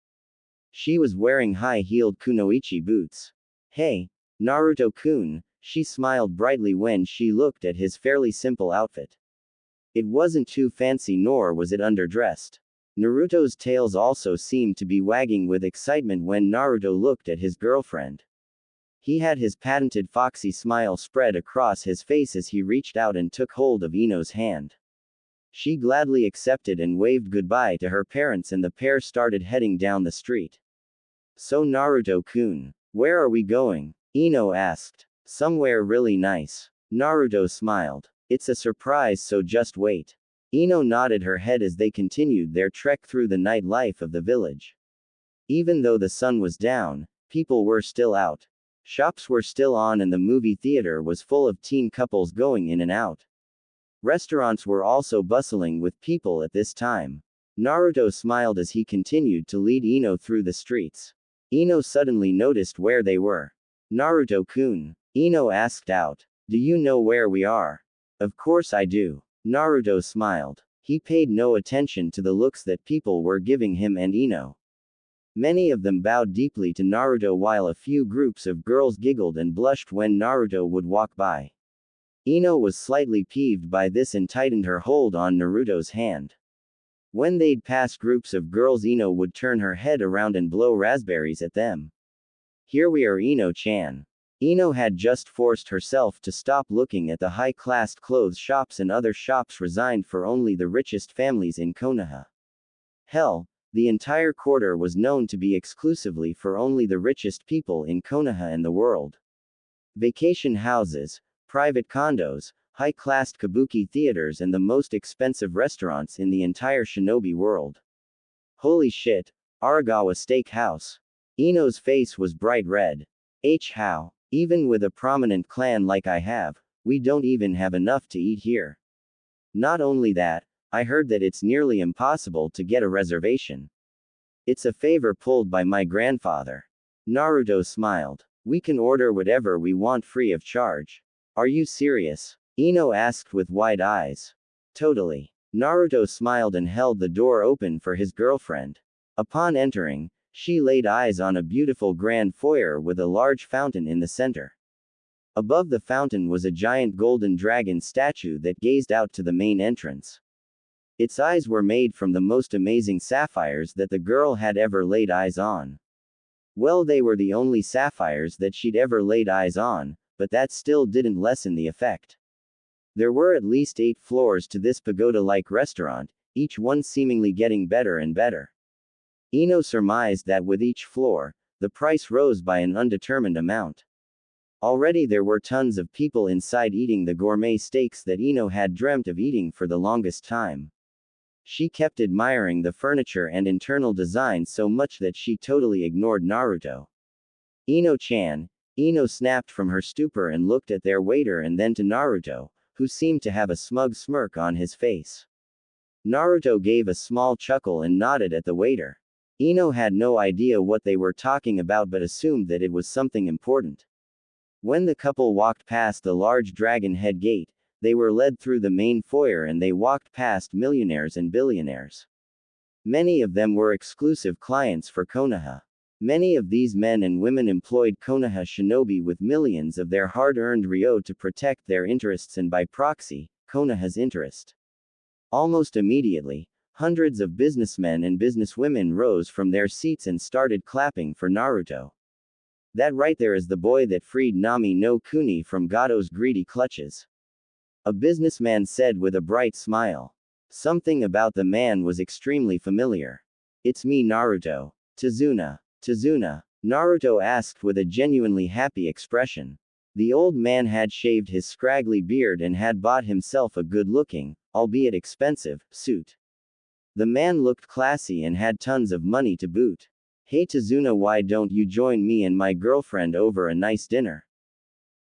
She was wearing high-heeled kunoichi boots. Hey, Naruto-kun, she smiled brightly when she looked at his fairly simple outfit. It wasn't too fancy, nor was it underdressed. Naruto's tails also seemed to be wagging with excitement when Naruto looked at his girlfriend. He had his patented foxy smile spread across his face as he reached out and took hold of Ino's hand. She gladly accepted and waved goodbye to her parents, and the pair started heading down the street. So Naruto-kun, where are we going? Ino asked. Somewhere really nice. Naruto smiled. It's a surprise, so just wait. Ino nodded her head as they continued their trek through the nightlife of the village. Even though the sun was down, people were still out. Shops were still on and the movie theater was full of teen couples going in and out. Restaurants were also bustling with people at this time. Naruto smiled as he continued to lead Ino through the streets. Ino suddenly noticed where they were. Naruto-kun, Ino asked out. Do you know where we are? Of course I do. Naruto smiled. He paid no attention to the looks that people were giving him and Ino. Many of them bowed deeply to Naruto while a few groups of girls giggled and blushed when Naruto would walk by. Ino was slightly peeved by this and tightened her hold on Naruto's hand. When they'd pass groups of girls, Ino would turn her head around and blow raspberries at them. Here we are, Ino-chan. Ino had just forced herself to stop looking at the high-class clothes shops and other shops resigned for only the richest families in Konoha. Hell, the entire quarter was known to be exclusively for only the richest people in Konoha and the world. Vacation houses, private condos, high-class kabuki theaters and the most expensive restaurants in the entire shinobi world. Holy shit, Aragawa Steakhouse. Ino's face was bright red. How? Even with a prominent clan like I have, we don't even have enough to eat here. Not only that, I heard that it's nearly impossible to get a reservation. It's a favor pulled by my grandfather. Naruto smiled. We can order whatever we want free of charge. Are you serious? Ino asked with wide eyes. Totally. Naruto smiled and held the door open for his girlfriend. Upon entering, she laid eyes on a beautiful grand foyer with a large fountain in the center. Above the fountain was a giant golden dragon statue that gazed out to the main entrance. Its eyes were made from the most amazing sapphires that the girl had ever laid eyes on. Well, they were the only sapphires that she'd ever laid eyes on, but that still didn't lessen the effect. There were at least 8 floors to this pagoda-like restaurant, each one seemingly getting better and better. Ino surmised that with each floor, the price rose by an undetermined amount. Already there were tons of people inside eating the gourmet steaks that Ino had dreamt of eating for the longest time. She kept admiring the furniture and internal design so much that she totally ignored Naruto. Ino-chan. Ino snapped from her stupor and looked at their waiter and then to Naruto, who seemed to have a smug smirk on his face. Naruto gave a small chuckle and nodded at the waiter. Ino had no idea what they were talking about but assumed that it was something important. When the couple walked past the large dragon head gate, they were led through the main foyer and they walked past millionaires and billionaires. Many of them were exclusive clients for Konoha. Many of these men and women employed Konoha shinobi with millions of their hard-earned ryo to protect their interests and by proxy, Konoha's interest. Almost immediately, hundreds of businessmen and businesswomen rose from their seats and started clapping for Naruto. That right there is the boy that freed Nami no Kuni from Gato's greedy clutches. A businessman said with a bright smile. Something about the man was extremely familiar. It's me, Naruto. Tazuna. Tazuna? Naruto asked with a genuinely happy expression. The old man had shaved his scraggly beard and had bought himself a good-looking, albeit expensive, suit. The man looked classy and had tons of money to boot. Hey Tazuna, why don't you join me and my girlfriend over a nice dinner?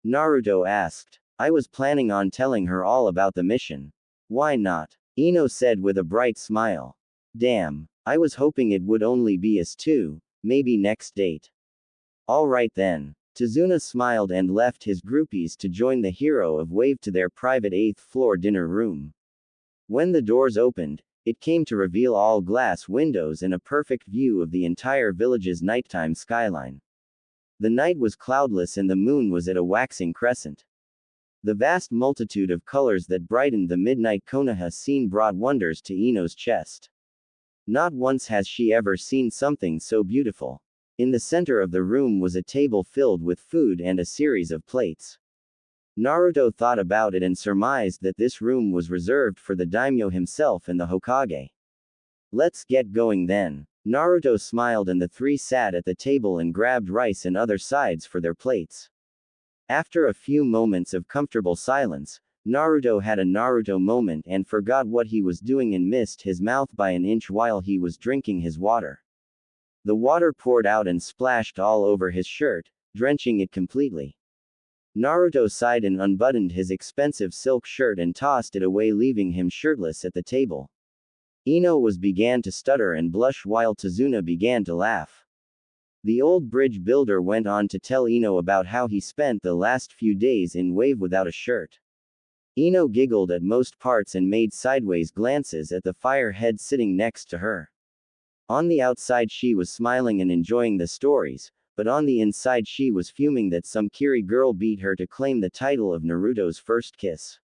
Naruto asked. I was planning on telling her all about the mission. Why not? Ino said with a bright smile. Damn, I was hoping it would only be us two, maybe next date. Alright then. Tazuna smiled and left his groupies to join the hero of Wave to their private 8th floor dinner room. When the doors opened, it came to reveal all glass windows and a perfect view of the entire village's nighttime skyline. The night was cloudless and the moon was at a waxing crescent. The vast multitude of colors that brightened the midnight Konoha scene brought wonders to Ino's chest. Not once has she ever seen something so beautiful. In the center of the room was a table filled with food and a series of plates. Naruto thought about it and surmised that this room was reserved for the daimyo himself and the Hokage. Let's get going then. Naruto smiled and the three sat at the table and grabbed rice and other sides for their plates. After a few moments of comfortable silence, Naruto had a Naruto moment and forgot what he was doing and missed his mouth by an inch while he was drinking his water. The water poured out and splashed all over his shirt, drenching it completely. Naruto sighed and unbuttoned his expensive silk shirt and tossed it away, leaving him shirtless at the table. Ino began to stutter and blush while Tazuna began to laugh. The old bridge builder went on to tell Ino about how he spent the last few days in Wave without a shirt. Ino giggled at most parts and made sideways glances at the firehead sitting next to her. On the outside she was smiling and enjoying the stories, but on the inside she was fuming that some Kiri girl beat her to claim the title of Naruto's first kiss.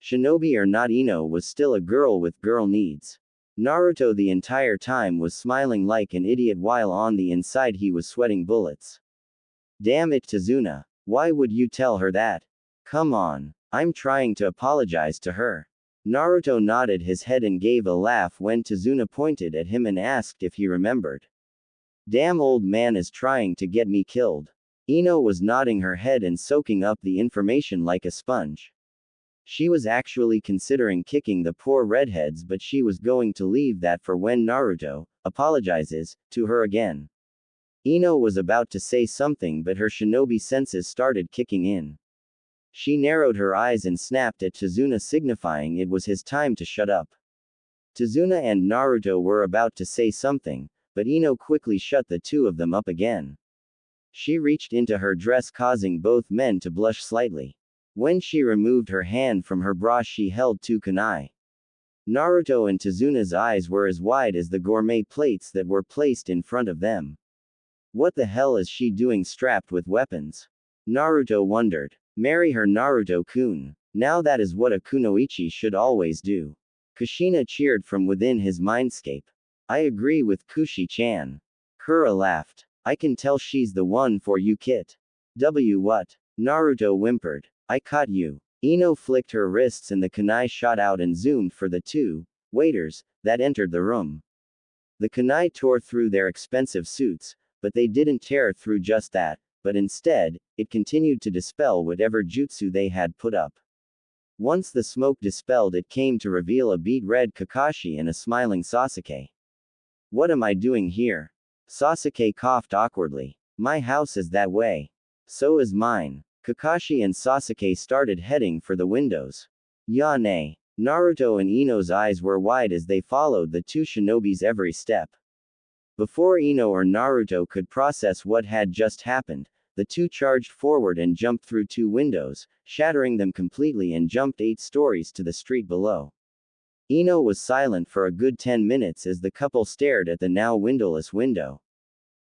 Shinobi or not, Ino was still a girl with girl needs. Naruto the entire time was smiling like an idiot while on the inside he was sweating bullets. Damn it Tazuna. Why would you tell her that? Come on. I'm trying to apologize to her. Naruto nodded his head and gave a laugh when Tazuna pointed at him and asked if he remembered. Damn old man is trying to get me killed. Ino was nodding her head and soaking up the information like a sponge. She was actually considering kicking the poor redheads, but she was going to leave that for when Naruto apologizes to her again. Ino was about to say something, but her shinobi senses started kicking in. She narrowed her eyes and snapped at Tazuna, signifying it was his time to shut up. Tazuna and Naruto were about to say something, but Ino quickly shut the two of them up again. She reached into her dress, causing both men to blush slightly. When she removed her hand from her bra, she held two kunai. Naruto and Tazuna's eyes were as wide as the gourmet plates that were placed in front of them. What the hell is she doing strapped with weapons? Naruto wondered. Marry her, Naruto-kun. Now that is what a kunoichi should always do. Kushina cheered from within his mindscape. I agree with Kushi-chan. Kura laughed. I can tell she's the one for you, Kit. What? Naruto whimpered. I caught you. Ino flicked her wrists and the kunai shot out and zoomed for the two waiters that entered the room. The kunai tore through their expensive suits, but they didn't tear through just that, but instead, it continued to dispel whatever jutsu they had put up. Once the smoke dispelled, it came to reveal a beet red Kakashi and a smiling Sasuke. What am I doing here? Sasuke coughed awkwardly. My house is that way. So is mine. Kakashi and Sasuke started heading for the windows. Yane. Naruto and Ino's eyes were wide as they followed the two shinobis every step. Before Ino or Naruto could process what had just happened, the two charged forward and jumped through two windows, shattering them completely, and jumped 8 stories to the street below. Ino was silent for a good 10 minutes as the couple stared at the now windowless window.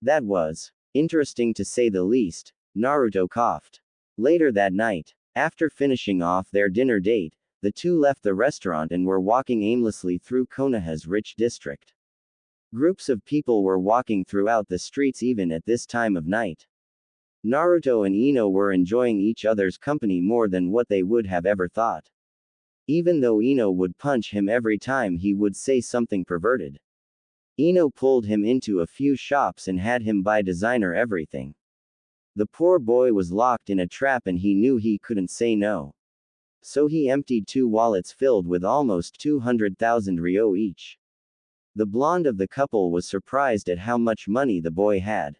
That was interesting to say the least, Naruto coughed. Later that night, after finishing off their dinner date, the two left the restaurant and were walking aimlessly through Konoha's rich district. Groups of people were walking throughout the streets even at this time of night. Naruto and Ino were enjoying each other's company more than what they would have ever thought. Even though Ino would punch him every time he would say something perverted. Ino pulled him into a few shops and had him buy designer everything. The poor boy was locked in a trap and he knew he couldn't say no. So he emptied 2 wallets filled with almost 200,000 ryo each. The blonde of the couple was surprised at how much money the boy had.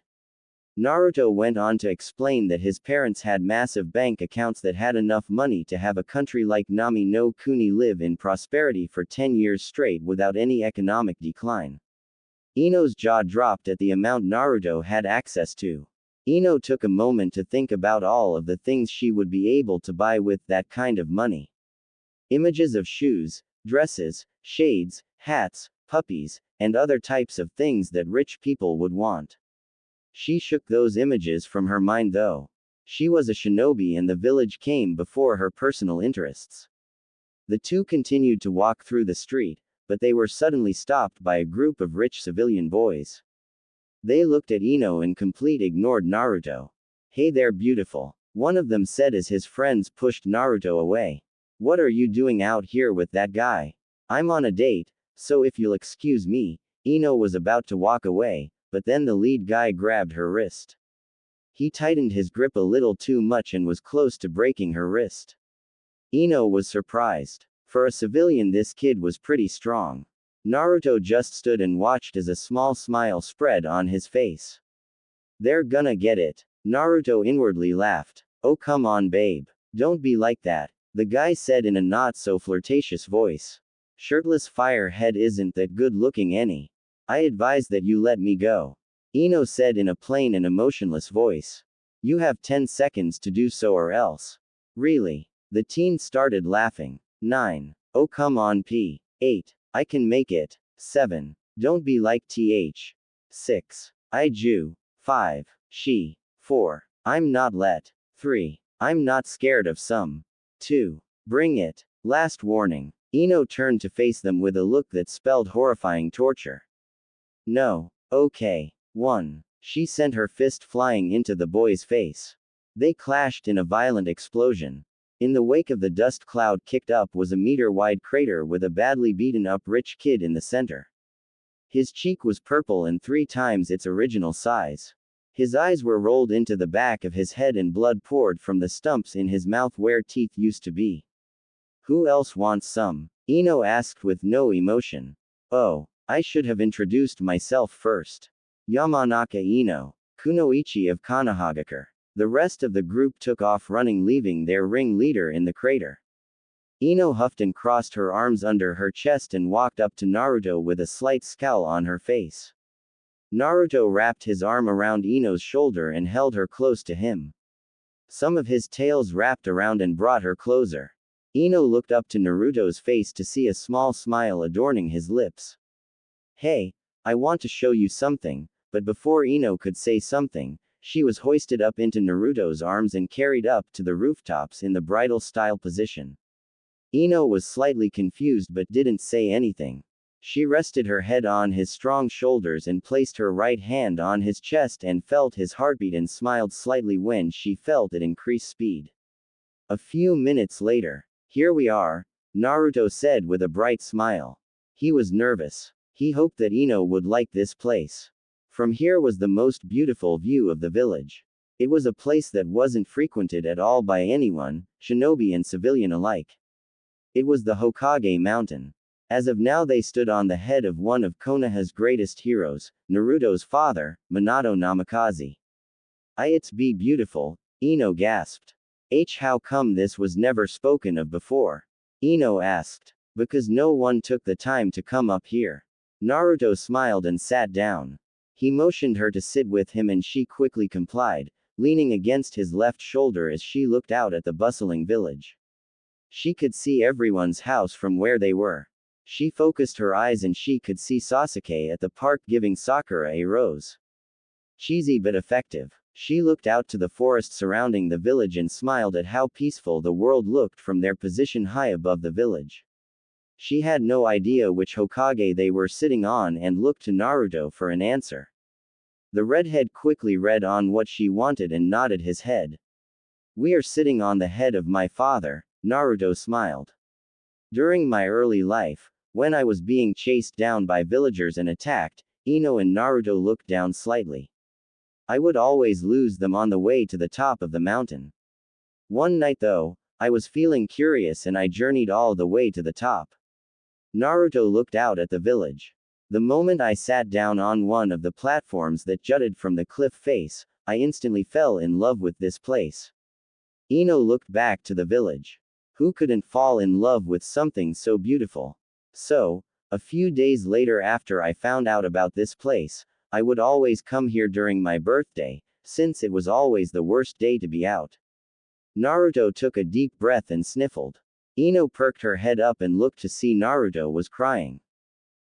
Naruto went on to explain that his parents had massive bank accounts that had enough money to have a country like Nami no Kuni live in prosperity for 10 years straight without any economic decline. Ino's jaw dropped at the amount Naruto had access to. Ino took a moment to think about all of the things she would be able to buy with that kind of money. Images of shoes, dresses, shades, hats, puppies, and other types of things that rich people would want. She shook those images from her mind though. She was a shinobi and the village came before her personal interests. The two continued to walk through the street, but they were suddenly stopped by a group of rich civilian boys. They looked at Ino and completely ignored Naruto. Hey there, beautiful, one of them said as his friends pushed Naruto away. What are you doing out here with that guy? I'm on a date, so if you'll excuse me. Ino was about to walk away, but then the lead guy grabbed her wrist. He tightened his grip a little too much and was close to breaking her wrist. Ino was surprised. For a civilian, this kid was pretty strong. Naruto just stood and watched as a small smile spread on his face. They're gonna get it. Naruto inwardly laughed. Oh come on babe. Don't be like that, the guy said in a not so flirtatious voice. Shirtless firehead isn't that good looking any. I advise that you let me go. Ino said in a plain and emotionless voice. You have 10 seconds to do so or else. Really? The teen started laughing. 9. Oh come on P. 8. I can make it. 7. Don't be like th. 6. I Ju. 5. She. 4. I'm not let. 3. I'm not scared of some. 2. Bring it. Last warning. Ino turned to face them with a look that spelled horrifying torture. No. Okay. 1. She sent her fist flying into the boy's face. They clashed in a violent explosion. In the wake of the dust cloud kicked up was a meter-wide crater with a badly beaten-up rich kid in the center. His cheek was purple and 3 times its original size. His eyes were rolled into the back of his head and blood poured from the stumps in his mouth where teeth used to be. Who else wants some? Ino asked with no emotion. Oh, I should have introduced myself first. Yamanaka Ino, Kunoichi of Kanahagakure. The rest of the group took off running, leaving their ring leader in the crater. Ino huffed and crossed her arms under her chest and walked up to Naruto with a slight scowl on her face. Naruto wrapped his arm around Ino's shoulder and held her close to him. Some of his tails wrapped around and brought her closer. Ino looked up to Naruto's face to see a small smile adorning his lips. Hey, I want to show you something, but before Ino could say something, she was hoisted up into Naruto's arms and carried up to the rooftops in the bridal-style position. Ino was slightly confused but didn't say anything. She rested her head on his strong shoulders and placed her right hand on his chest and felt his heartbeat and smiled slightly when she felt it increase speed. A few minutes later, "Here we are," Naruto said with a bright smile. He was nervous. He hoped that Ino would like this place. From here was the most beautiful view of the village. It was a place that wasn't frequented at all by anyone, shinobi and civilian alike. It was the Hokage Mountain. As of now they stood on the head of one of Konoha's greatest heroes, Naruto's father, Minato Namikaze. It's be beautiful, Ino gasped. How come this was never spoken of before? Ino asked. Because no one took the time to come up here. Naruto smiled and sat down. He motioned her to sit with him and she quickly complied, leaning against his left shoulder as she looked out at the bustling village. She could see everyone's house from where they were. She focused her eyes and she could see Sasuke at the park giving Sakura a rose. Cheesy but effective. She looked out to the forest surrounding the village and smiled at how peaceful the world looked from their position high above the village. She had no idea which Hokage they were sitting on and looked to Naruto for an answer. The redhead quickly read on what she wanted and nodded his head. We are sitting on the head of my father, Naruto smiled. During my early life, when I was being chased down by villagers and attacked, Ino and Naruto looked down slightly. I would always lose them on the way to the top of the mountain. One night though, I was feeling curious and I journeyed all the way to the top. Naruto looked out at the village. The moment I sat down on one of the platforms that jutted from the cliff face, I instantly fell in love with this place. Ino looked back to the village. Who couldn't fall in love with something so beautiful? So, a few days later after I found out about this place, I would always come here during my birthday, since it was always the worst day to be out. Naruto took a deep breath and sniffled. Ino perked her head up and looked to see Naruto was crying.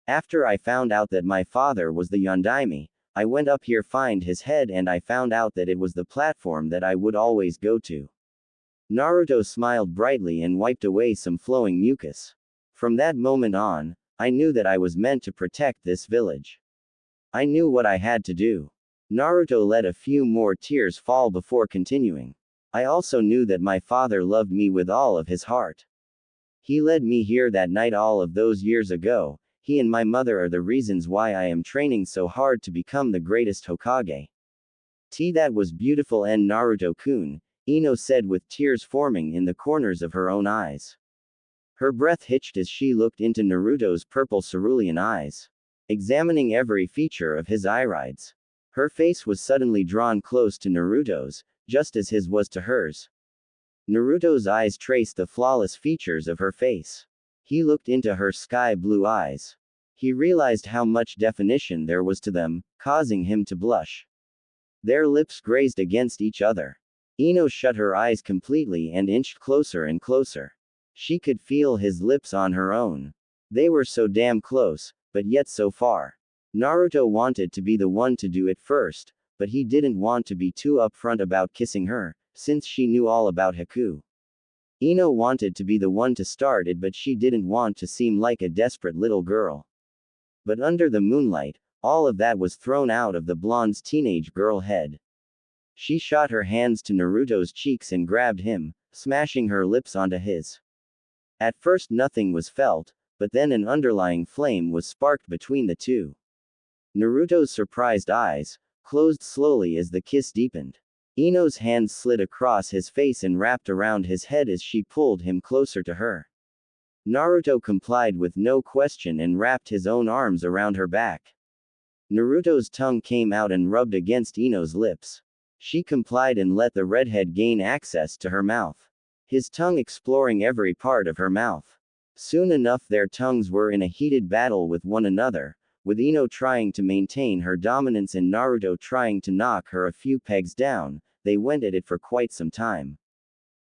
After I found out that my father was the Yondaime, I went up here find his head and I found out that it was the platform that I would always go to. Naruto smiled brightly and wiped away some flowing mucus. From that moment on, I knew that I was meant to protect this village. I knew what I had to do. Naruto let a few more tears fall before continuing. I also knew that my father loved me with all of his heart. He led me here that night all of those years ago. He and my mother are the reasons why I am training so hard to become the greatest Hokage. That was beautiful and Naruto-kun, Ino said with tears forming in the corners of her own eyes. Her breath hitched as she looked into Naruto's purple cerulean eyes, examining every feature of his irides. Her face was suddenly drawn close to Naruto's, just as his was to hers. Naruto's eyes traced the flawless features of her face. He looked into her sky-blue eyes. He realized how much definition there was to them, causing him to blush. Their lips grazed against each other. Ino shut her eyes completely and inched closer and closer. She could feel his lips on her own. They were so damn close, but yet so far. Naruto wanted to be the one to do it first, but he didn't want to be too upfront about kissing her, since she knew all about Haku. Ino wanted to be the one to start it, but she didn't want to seem like a desperate little girl. But under the moonlight, all of that was thrown out of the blonde's teenage girl head. She shot her hands to Naruto's cheeks and grabbed him, smashing her lips onto his. At first nothing was felt, but then an underlying flame was sparked between the two. Naruto's surprised eyes closed slowly as the kiss deepened. Ino's hands slid across his face and wrapped around his head as she pulled him closer to her. Naruto complied with no question and wrapped his own arms around her back. Naruto's tongue came out and rubbed against Ino's lips. She complied and let the redhead gain access to her mouth, his tongue exploring every part of her mouth. Soon enough their tongues were in a heated battle with one another, with Ino trying to maintain her dominance and Naruto trying to knock her a few pegs down. They went at it for quite some time,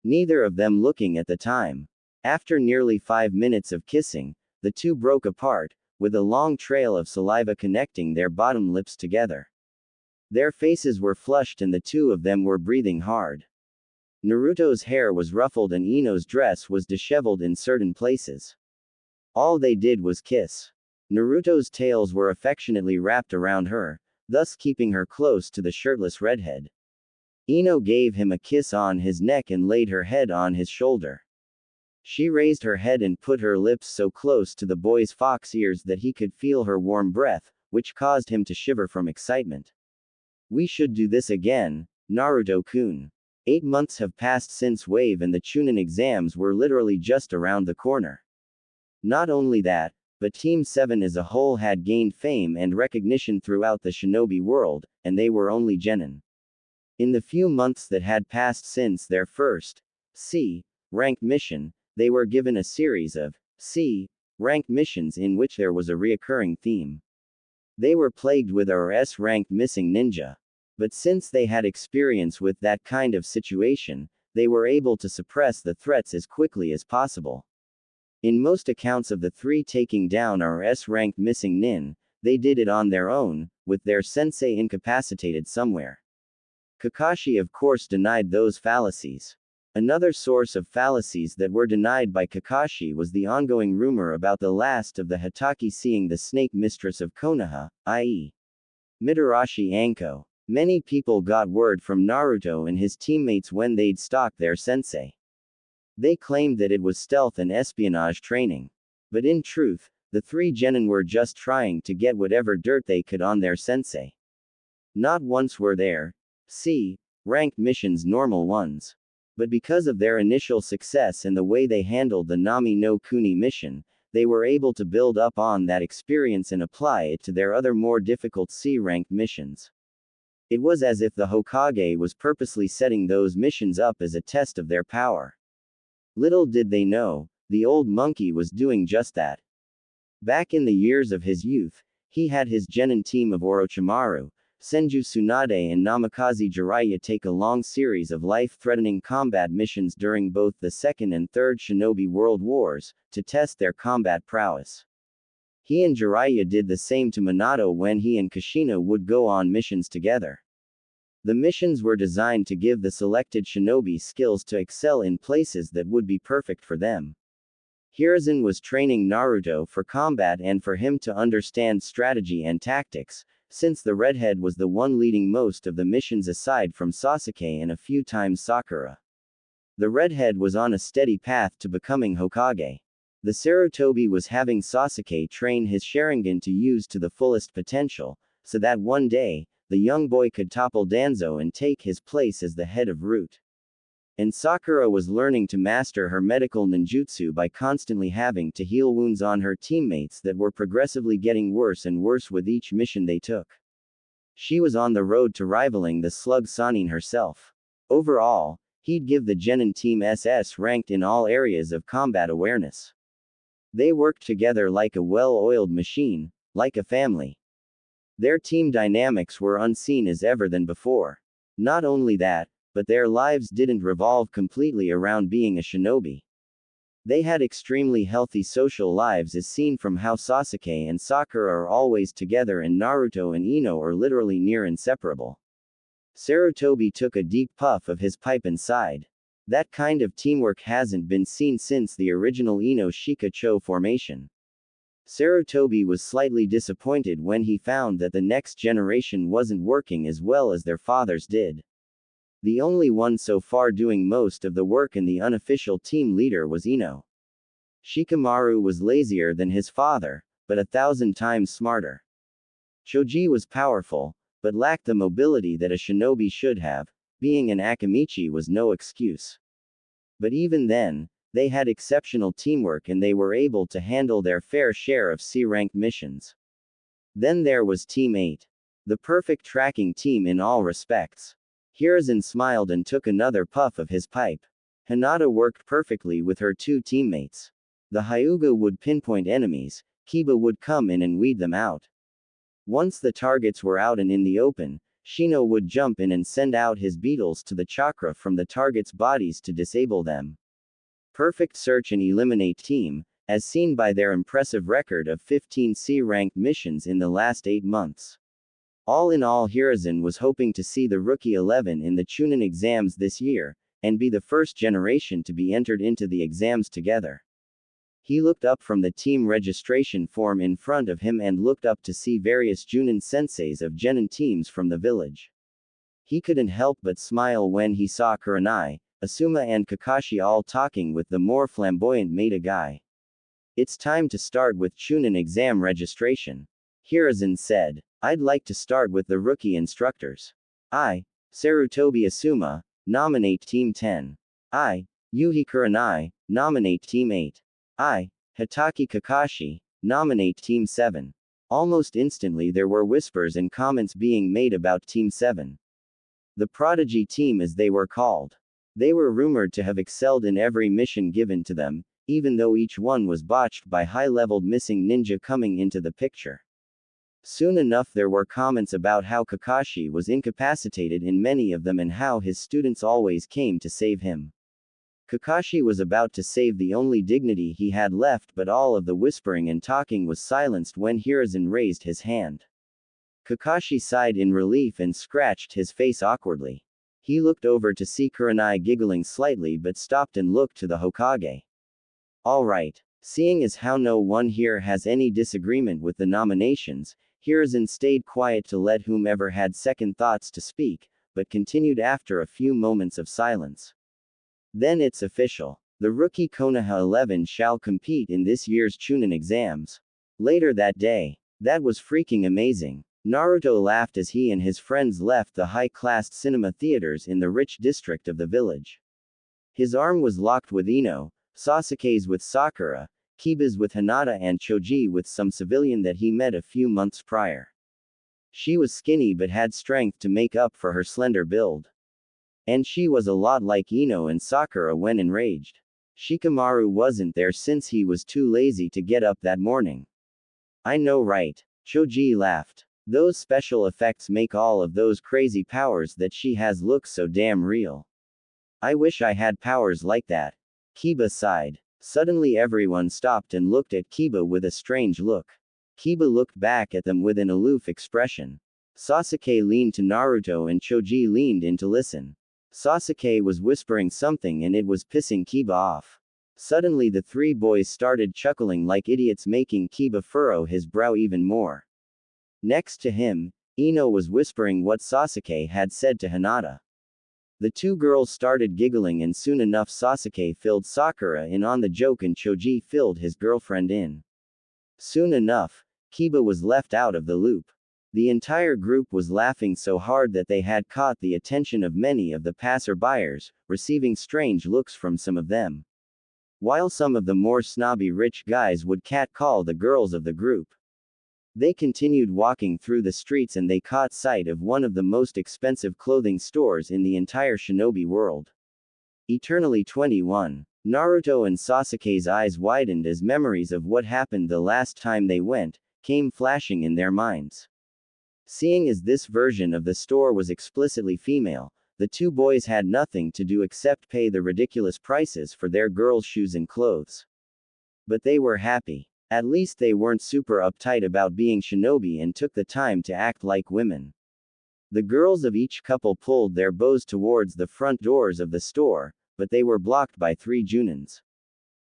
neither of them looking at the time. After nearly 5 minutes of kissing, the two broke apart, with a long trail of saliva connecting their bottom lips together. Their faces were flushed and the two of them were breathing hard. Naruto's hair was ruffled and Ino's dress was disheveled in certain places. All they did was kiss. Naruto's tails were affectionately wrapped around her, thus keeping her close to the shirtless redhead. Ino gave him a kiss on his neck and laid her head on his shoulder. She raised her head and put her lips so close to the boy's fox ears that he could feel her warm breath, which caused him to shiver from excitement. We should do this again, Naruto-kun. 8 months have passed since Wave and the Chunin exams were literally just around the corner. Not only that, but Team 7 as a whole had gained fame and recognition throughout the shinobi world, and they were only genin. In the few months that had passed since their first C-ranked mission, they were given a series of C-ranked missions in which there was a reoccurring theme. They were plagued with a S-ranked missing ninja. But since they had experience with that kind of situation, they were able to suppress the threats as quickly as possible. In most accounts of the three taking down our S-ranked missing nin, they did it on their own, with their sensei incapacitated somewhere. Kakashi of course denied those fallacies. Another source of fallacies that were denied by Kakashi was the ongoing rumor about the last of the Hatake seeing the snake mistress of Konoha, i.e. Mitarashi Anko. Many people got word from Naruto and his teammates when they'd stalked their sensei. They claimed that it was stealth and espionage training. But in truth, the three genin were just trying to get whatever dirt they could on their sensei. Not once were their C-ranked missions normal ones. But because of their initial success and the way they handled the Nami no Kuni mission, they were able to build up on that experience and apply it to their other more difficult C-ranked missions. It was as if the Hokage was purposely setting those missions up as a test of their power. Little did they know, the old monkey was doing just that. Back in the years of his youth, he had his genin team of Orochimaru, Senju Tsunade and Namikaze Jiraiya take a long series of life-threatening combat missions during both the Second and Third Shinobi World Wars, to test their combat prowess. He and Jiraiya did the same to Minato when he and Kushina would go on missions together. The missions were designed to give the selected shinobi skills to excel in places that would be perfect for them. Hiruzen was training Naruto for combat and for him to understand strategy and tactics, since the redhead was the one leading most of the missions aside from Sasuke and a few times Sakura. The redhead was on a steady path to becoming Hokage. The Sarutobi was having Sasuke train his Sharingan to use to the fullest potential, so that one day, the young boy could topple Danzo and take his place as the head of Root. And Sakura was learning to master her medical ninjutsu by constantly having to heal wounds on her teammates that were progressively getting worse and worse with each mission they took. She was on the road to rivaling the slug Sannin herself. Overall, he'd give the genin team SS ranked in all areas of combat awareness. They worked together like a well-oiled machine, like a family. Their team dynamics were unseen as ever than before. Not only that, but their lives didn't revolve completely around being a shinobi. They had extremely healthy social lives as seen from how Sasuke and Sakura are always together and Naruto and Ino are literally near inseparable. Sarutobi took a deep puff of his pipe and sighed. That kind of teamwork hasn't been seen since the original Ino Shika-Cho formation. Sarutobi was slightly disappointed when he found that the next generation wasn't working as well as their fathers did. The only one so far doing most of the work and the unofficial team leader was Ino. Shikamaru was lazier than his father, but 1,000 times smarter. Choji was powerful, but lacked the mobility that a shinobi should have. Being an Akamichi was no excuse. But even then, they had exceptional teamwork and they were able to handle their fair share of C-rank missions. Then there was Team 8. The perfect tracking team in all respects. Hiruzen smiled and took another puff of his pipe. Hinata worked perfectly with her two teammates. The Hyuga would pinpoint enemies, Kiba would come in and weed them out. Once the targets were out and in the open, Shino would jump in and send out his beetles to the chakra from the targets' bodies to disable them. Perfect search and eliminate team, as seen by their impressive record of 15 C-ranked missions in the last 8 months. All in all, Hiruzen was hoping to see the Rookie 11 in the Chunin exams this year, and be the first generation to be entered into the exams together. He looked up from the team registration form in front of him and looked up to see various Junin senseis of genin teams from the village. He couldn't help but smile when he saw Kurenai, Asuma and Kakashi all talking with the more flamboyant Maida guy. It's time to start with Chunin exam registration. Hiruzen said. I'd like to start with the rookie instructors. I, Sarutobi Asuma, nominate Team 10. I, Yuhi Kurenai, nominate Team 8. I, Hitaki Kakashi, nominate Team 7. Almost instantly there were whispers and comments being made about Team 7. The Prodigy Team as they were called. They were rumored to have excelled in every mission given to them, even though each one was botched by high-leveled missing ninja coming into the picture. Soon enough there were comments about how Kakashi was incapacitated in many of them and how his students always came to save him. Kakashi was about to save the only dignity he had left, but all of the whispering and talking was silenced when Hiruzen raised his hand. Kakashi sighed in relief and scratched his face awkwardly. He looked over to see Kurenai giggling slightly but stopped and looked to the Hokage. Alright. Seeing as how no one here has any disagreement with the nominations, Hiruzen stayed quiet to let whomever had second thoughts to speak, but continued after a few moments of silence. Then it's official. The rookie Konoha 11 shall compete in this year's Chunin exams. Later that day. That was freaking amazing. Naruto laughed as he and his friends left the high-class cinema theaters in the rich district of the village. His arm was locked with Ino, Sasuke's with Sakura, Kiba's with Hinata and Choji with some civilian that he met a few months prior. She was skinny but had strength to make up for her slender build. And she was a lot like Ino and Sakura when enraged. Shikamaru wasn't there since he was too lazy to get up that morning. I know, right? Choji laughed. Those special effects make all of those crazy powers that she has look so damn real. I wish I had powers like that. Kiba sighed. Suddenly everyone stopped and looked at Kiba with a strange look. Kiba looked back at them with an aloof expression. Sasuke leaned to Naruto and Choji leaned in to listen. Sasuke was whispering something and it was pissing Kiba off. Suddenly the three boys started chuckling like idiots, making Kiba furrow his brow even more. Next to him, Ino was whispering what Sasuke had said to Hinata. The two girls started giggling and soon enough Sasuke filled Sakura in on the joke and Choji filled his girlfriend in. Soon enough, Kiba was left out of the loop. The entire group was laughing so hard that they had caught the attention of many of the passerbyers, receiving strange looks from some of them. While some of the more snobby rich guys would catcall the girls of the group. They continued walking through the streets and they caught sight of one of the most expensive clothing stores in the entire shinobi world. Eternally 21. Naruto and Sasuke's eyes widened as memories of what happened the last time they went, came flashing in their minds. Seeing as this version of the store was explicitly female, the two boys had nothing to do except pay the ridiculous prices for their girls' shoes and clothes. But they were happy. At least they weren't super uptight about being shinobi and took the time to act like women. The girls of each couple pulled their bows towards the front doors of the store, but they were blocked by three junins.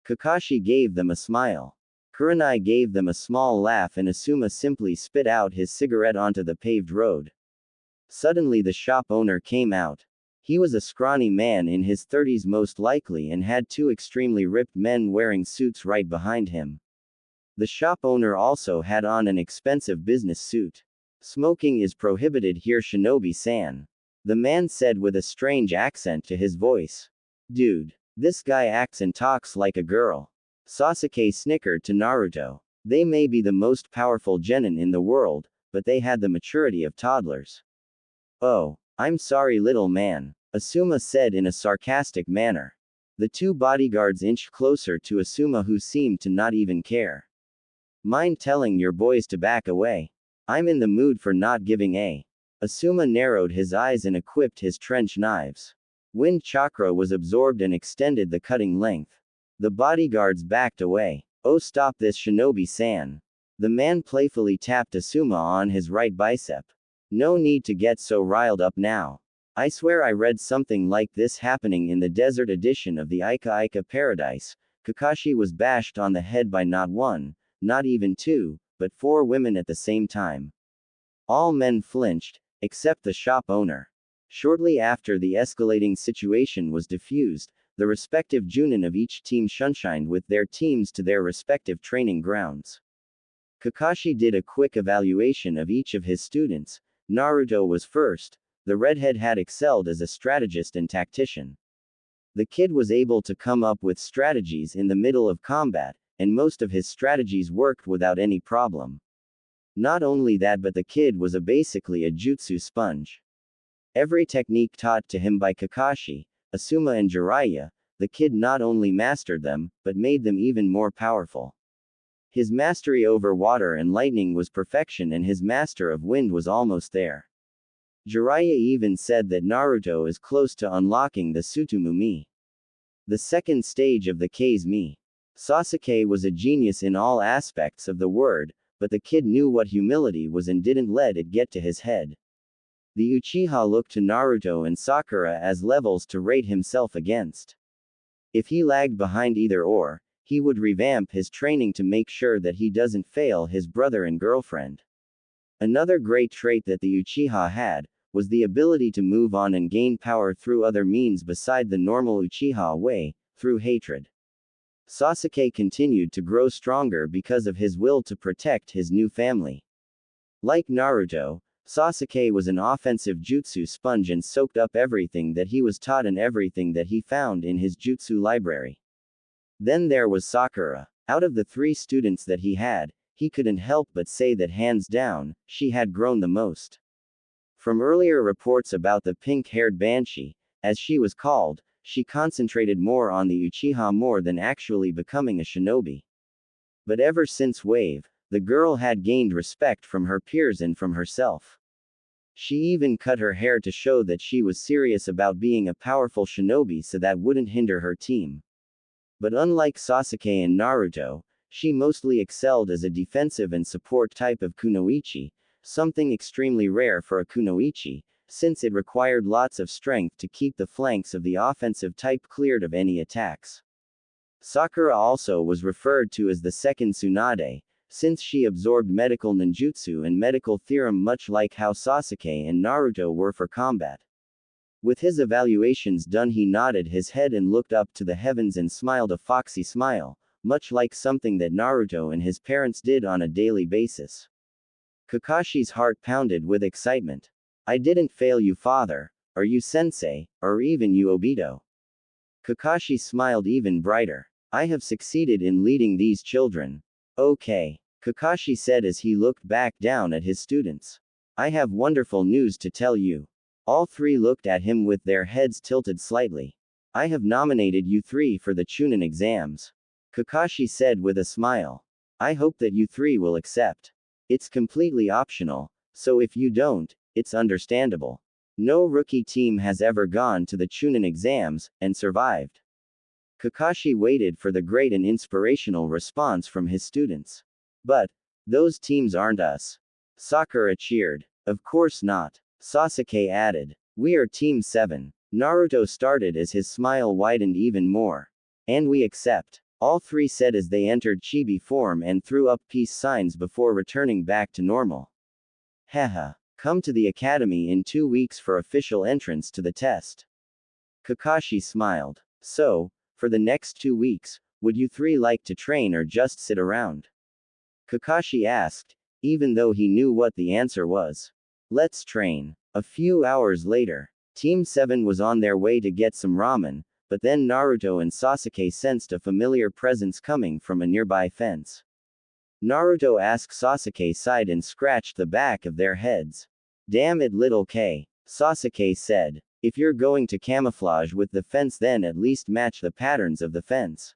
Kakashi gave them a smile. Kurenai gave them a small laugh and Asuma simply spit out his cigarette onto the paved road. Suddenly the shop owner came out. He was a scrawny man in his 30s most likely and had two extremely ripped men wearing suits right behind him. The shop owner also had on an expensive business suit. Smoking is prohibited here, Shinobi-san. The man said with a strange accent to his voice. Dude, this guy acts and talks like a girl. Sasuke snickered to Naruto. They may be the most powerful genin in the world, but they had the maturity of toddlers. Oh, I'm sorry little man, Asuma said in a sarcastic manner. The two bodyguards inched closer to Asuma, who seemed to not even care. Mind telling your boys to back away? I'm in the mood for not giving a. Asuma narrowed his eyes and equipped his trench knives. Wind chakra was absorbed and extended the cutting length. The bodyguards backed away. Oh, stop this, Shinobi-san. The man playfully tapped Asuma on his right bicep. No need to get so riled up now. I swear I read something like this happening in the desert edition of the Ika Ika Paradise. Kakashi was bashed on the head by not one, not even two, but four women at the same time. All men flinched, except the shop owner. Shortly after the escalating situation was diffused, the respective Junin of each team shunshined with their teams to their respective training grounds. Kakashi did a quick evaluation of each of his students. Naruto was first. The redhead had excelled as a strategist and tactician. The kid was able to come up with strategies in the middle of combat, and most of his strategies worked without any problem. Not only that, but the kid was basically a jutsu sponge. Every technique taught to him by Kakashi, Asuma and Jiraiya, the kid not only mastered them, but made them even more powerful. His mastery over water and lightning was perfection, and his master of wind was almost there. Jiraiya even said that Naruto is close to unlocking the Tsutomu Mi, the second stage of the Kei's Mi. Sasuke was a genius in all aspects of the word, but the kid knew what humility was and didn't let it get to his head. The Uchiha looked to Naruto and Sakura as levels to rate himself against. If he lagged behind either or, he would revamp his training to make sure that he doesn't fail his brother and girlfriend. Another great trait that the Uchiha had was the ability to move on and gain power through other means beside the normal Uchiha way, through hatred. Sasuke continued to grow stronger because of his will to protect his new family. Like Naruto, Sasuke was an offensive jutsu sponge and soaked up everything that he was taught and everything that he found in his jutsu library. Then there was Sakura. Out of the three students that he couldn't help but say that hands down, she had grown the most. From earlier reports about the pink-haired Banshee, as she was called, she concentrated more on the Uchiha more than actually becoming a shinobi. But ever since Wave, the girl had gained respect from her peers and from herself. She even cut her hair to show that she was serious about being a powerful shinobi so that wouldn't hinder her team. But unlike Sasuke and Naruto, she mostly excelled as a defensive and support type of kunoichi, something extremely rare for a kunoichi, since it required lots of strength to keep the flanks of the offensive type cleared of any attacks. Sakura also was referred to as the second Tsunade, since she absorbed medical ninjutsu and medical theorem much like how Sasuke and Naruto were for combat. With his evaluations done, he nodded his head and looked up to the heavens and smiled a foxy smile, much like something that Naruto and his parents did on a daily basis. Kakashi's heart pounded with excitement. I didn't fail you, father, or you sensei, or even you Obito. Kakashi smiled even brighter. I have succeeded in leading these children. Okay, Kakashi said as he looked back down at his students. I have wonderful news to tell you. All three looked at him with their heads tilted slightly. I have nominated you three for the Chunin exams. Kakashi said with a smile. I hope that you three will accept. It's completely optional, so if you don't, it's understandable. No rookie team has ever gone to the Chunin exams and survived. Kakashi waited for the great and inspirational response from his students. But those teams aren't us. Sakura cheered. Of course not. Sasuke added. We are Team 7. Naruto started as his smile widened even more. And we accept. All three said as they entered chibi form and threw up peace signs before returning back to normal. Haha. Come to the academy in 2 weeks for official entrance to the test. Kakashi smiled. So, for the next 2 weeks, would you three like to train or just sit around? Kakashi asked, even though he knew what the answer was. Let's train. A few hours later, Team 7 was on their way to get some ramen, but then Naruto and Sasuke sensed a familiar presence coming from a nearby fence. Naruto asked Sasuke's side and scratched the back of their heads. Damn it, little K, Sasuke said. If you're going to camouflage with the fence, then at least match the patterns of the fence.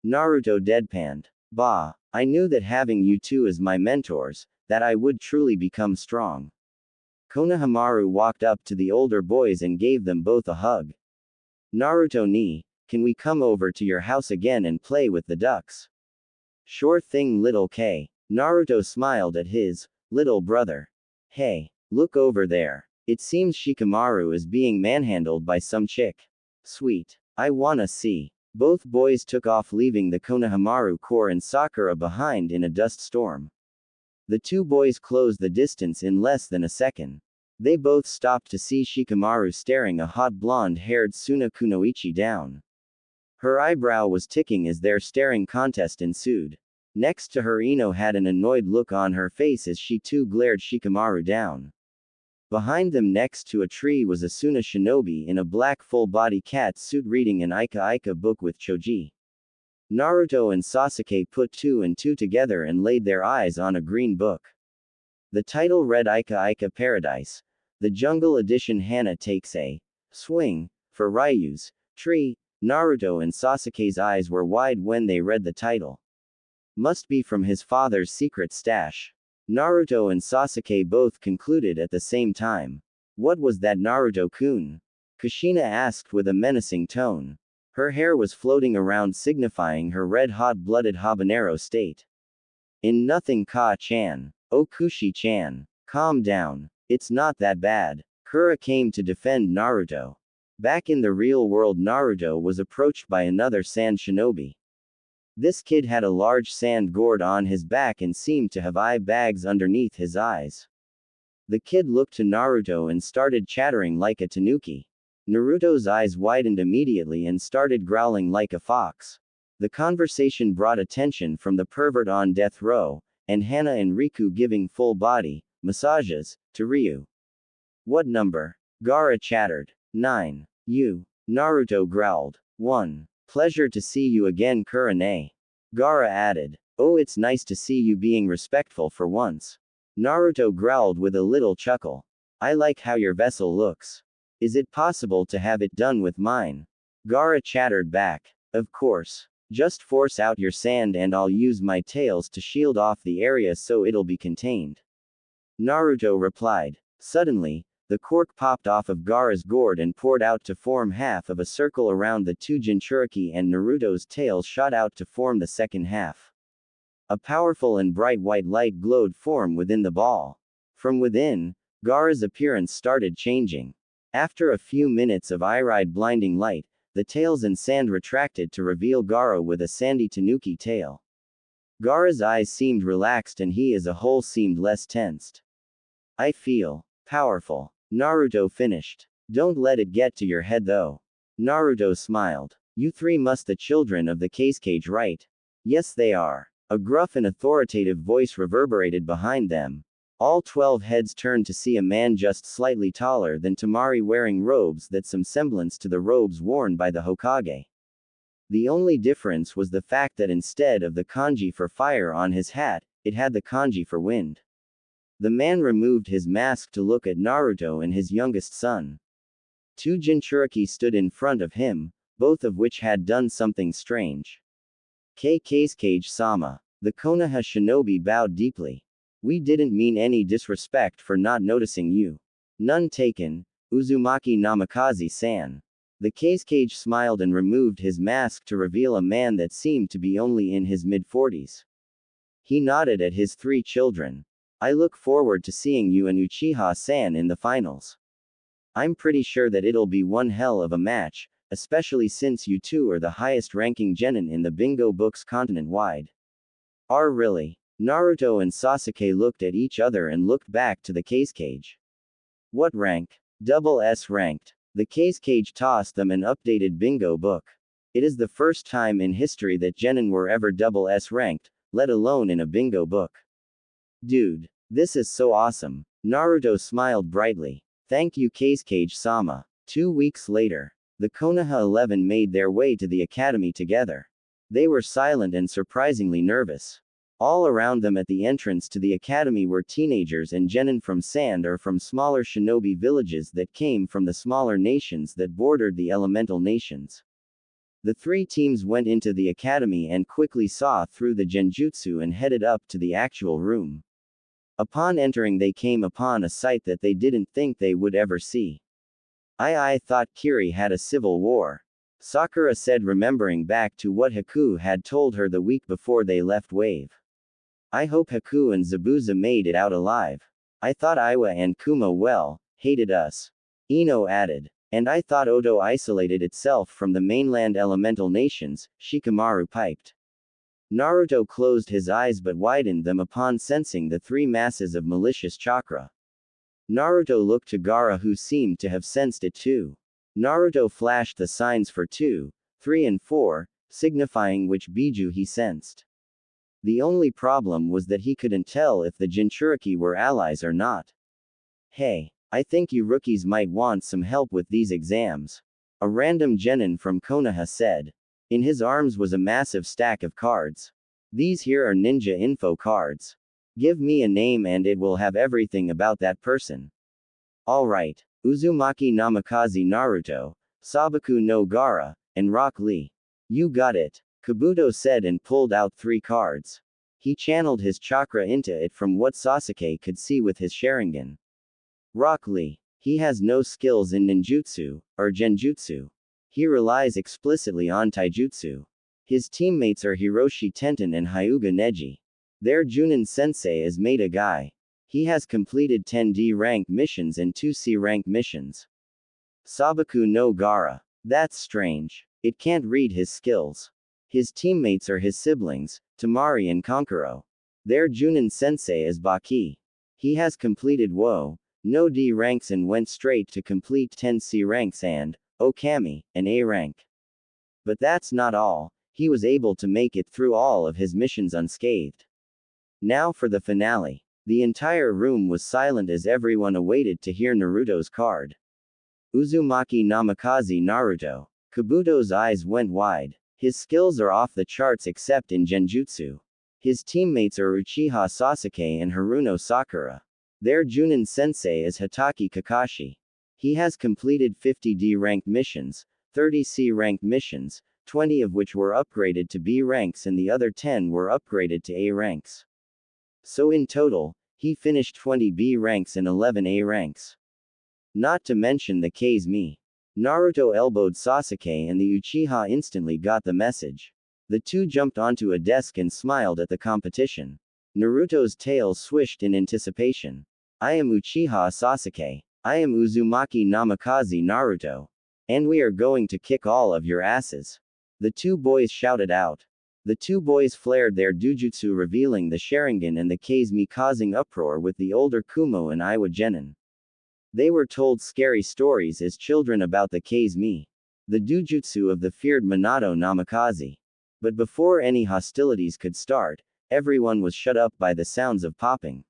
Naruto deadpanned. Bah, I knew that having you two as my mentors, that I would truly become strong. Konohamaru walked up to the older boys and gave them both a hug. Naruto ni, can we come over to your house again and play with the ducks? Sure thing, little K. Naruto smiled at his little brother. Hey, look over there. It seems Shikamaru is being manhandled by some chick. Sweet. I wanna see. Both boys took off, leaving the Konohamaru core and Sakura behind in a dust storm. The two boys closed the distance in less than a second. They both stopped to see Shikamaru staring a hot blonde-haired Suna Kunoichi down. Her eyebrow was ticking as their staring contest ensued. Next to her, Ino had an annoyed look on her face as she too glared Shikamaru down. Behind them next to a tree was a Suna shinobi in a black full-body cat suit reading an Ika Ika book with Choji. Naruto and Sasuke put two and two together and laid their eyes on a green book. The title read Ika Ika Paradise. The Jungle Edition. Hana takes a swing for Ryu's tree. Naruto and Sasuke's eyes were wide when they read the title. Must be from his father's secret stash. Naruto and Sasuke both concluded at the same time. What was that, Naruto-kun? Kushina asked with a menacing tone. Her hair was floating around, signifying her red-hot blooded habanero state. In nothing, Ka-chan. Oh, Kushi-chan. Calm down. It's not that bad. Kura came to defend Naruto. Back in the real world, Naruto was approached by another sand shinobi. This kid had a large sand gourd on his back and seemed to have eye bags underneath his eyes. The kid looked to Naruto and started chattering like a tanuki. Naruto's eyes widened immediately and started growling like a fox. The conversation brought attention from the pervert on death row, and Hana and Riku giving full body massages to Ryu. What number? Gaara chattered. 9. You. Naruto growled. 1. Pleasure to see you again, Kurane. Gaara added. Oh, it's nice to see you being respectful for once. Naruto growled with a little chuckle. I like how your vessel looks. Is it possible to have it done with mine? Gaara chattered back. Of course. Just force out your sand and I'll use my tails to shield off the area so it'll be contained. Naruto replied. Suddenly, the cork popped off of Gaara's gourd and poured out to form half of a circle around the two Jinchuriki, and Naruto's tail shot out to form the second half. A powerful and bright white light glowed form within the ball. From within, Gaara's appearance started changing. After a few minutes of iridescent blinding light, the tails and sand retracted to reveal Gaara with a sandy tanuki tail. Gaara's eyes seemed relaxed and he as a whole seemed less tensed. I feel powerful. Naruto finished. Don't let it get to your head though. Naruto smiled. You three must the children of the Cage, right? Yes, they are. A gruff and authoritative voice reverberated behind them. All 12 heads turned to see a man just slightly taller than Temari wearing robes that some semblance to the robes worn by the Hokage. The only difference was the fact that instead of the kanji for fire on his hat, it had the kanji for wind. The man removed his mask to look at Naruto and his youngest son. Two Jinchuriki stood in front of him, both of which had done something strange. Kage-sama. The Konoha shinobi bowed deeply. We didn't mean any disrespect for not noticing you. None taken, Uzumaki Namikaze-san. The Kage smiled and removed his mask to reveal a man that seemed to be only in his mid-40s. He nodded at his three children. I look forward to seeing you and Uchiha-san in the finals. I'm pretty sure that it'll be one hell of a match, especially since you two are the highest-ranking genin in the bingo books continent-wide. Are really? Naruto and Sasuke looked at each other and looked back to the Cage. What rank? Double S ranked. The case cage tossed them an updated bingo book. It is the first time in history that genin were ever double S ranked, let alone in a bingo book. Dude, this is so awesome. Naruto smiled brightly. Thank you case cage sama. 2 weeks later, the Konoha 11 made their way to the academy together. They were silent and surprisingly nervous. All around them at the entrance to the academy were teenagers and genin from sand or from smaller shinobi villages that came from the smaller nations that bordered the elemental nations. The 3 teams went into the academy and quickly saw through the genjutsu and headed up to the actual room. Upon entering, they came upon a sight that they didn't think they would ever see. I thought Kiri had a civil war. Sakura said, remembering back to what Haku had told her the week before they left Wave. I hope Haku and Zabuza made it out alive. I thought Iwa and Kuma hated us. Ino added. And I thought Oto isolated itself from the mainland elemental nations, Shikamaru piped. Naruto closed his eyes but widened them upon sensing the 3 masses of malicious chakra. Naruto looked to Gaara, who seemed to have sensed it too. Naruto flashed the signs for 2, 3 and 4, signifying which Biju he sensed. The only problem was that he couldn't tell if the Jinchuriki were allies or not. Hey, I think you rookies might want some help with these exams. A random genin from Konoha said. In his arms was a massive stack of cards. These here are ninja info cards. Give me a name and it will have everything about that person. Alright, Uzumaki Namikaze Naruto, Sabaku no Gaara, and Rock Lee. You got it, Kabuto said and pulled out 3 cards. He channeled his chakra into it from what Sasuke could see with his Sharingan. Rock Lee. He has no skills in ninjutsu, or genjutsu. He relies explicitly on taijutsu. His teammates are Hiroshi Tenten and Hyuga Neji. Their Junin sensei is Maeda Guy. He has completed 10D rank missions and 2C rank missions. Sabaku no Gaara. That's strange. It can't read his skills. His teammates are his siblings, Tamari and Kankuro. Their Junin sensei is Baki. He has completed no D ranks and went straight to complete 10C ranks and Okami, an A rank. But that's not all, he was able to make it through all of his missions unscathed. Now for the finale. The entire room was silent as everyone awaited to hear Naruto's card. Uzumaki Namikaze Naruto. Kabuto's eyes went wide. His skills are off the charts except in genjutsu. His teammates are Uchiha Sasuke and Haruno Sakura. Their Junin sensei is Hitaki Kakashi. He has completed 50D ranked missions, 30C ranked missions, 20 of which were upgraded to B ranks and the other 10 were upgraded to A ranks. So in total, he finished 20 B ranks and 11 A ranks. Not to mention the Kazemi. Naruto elbowed Sasuke and the Uchiha instantly got the message. The 2 jumped onto a desk and smiled at the competition. Naruto's tail swished in anticipation. I am Uchiha Sasuke. I am Uzumaki Namikaze Naruto. And we are going to kick all of your asses. The 2 boys shouted out. The 2 boys flared their dujutsu, revealing the Sharingan and the Kazemi, causing uproar with the older Kumo and Iwa genin. They were told scary stories as children about the Kazemi, the dujutsu of the feared Minato Namikaze. But before any hostilities could start, everyone was shut up by the sounds of popping.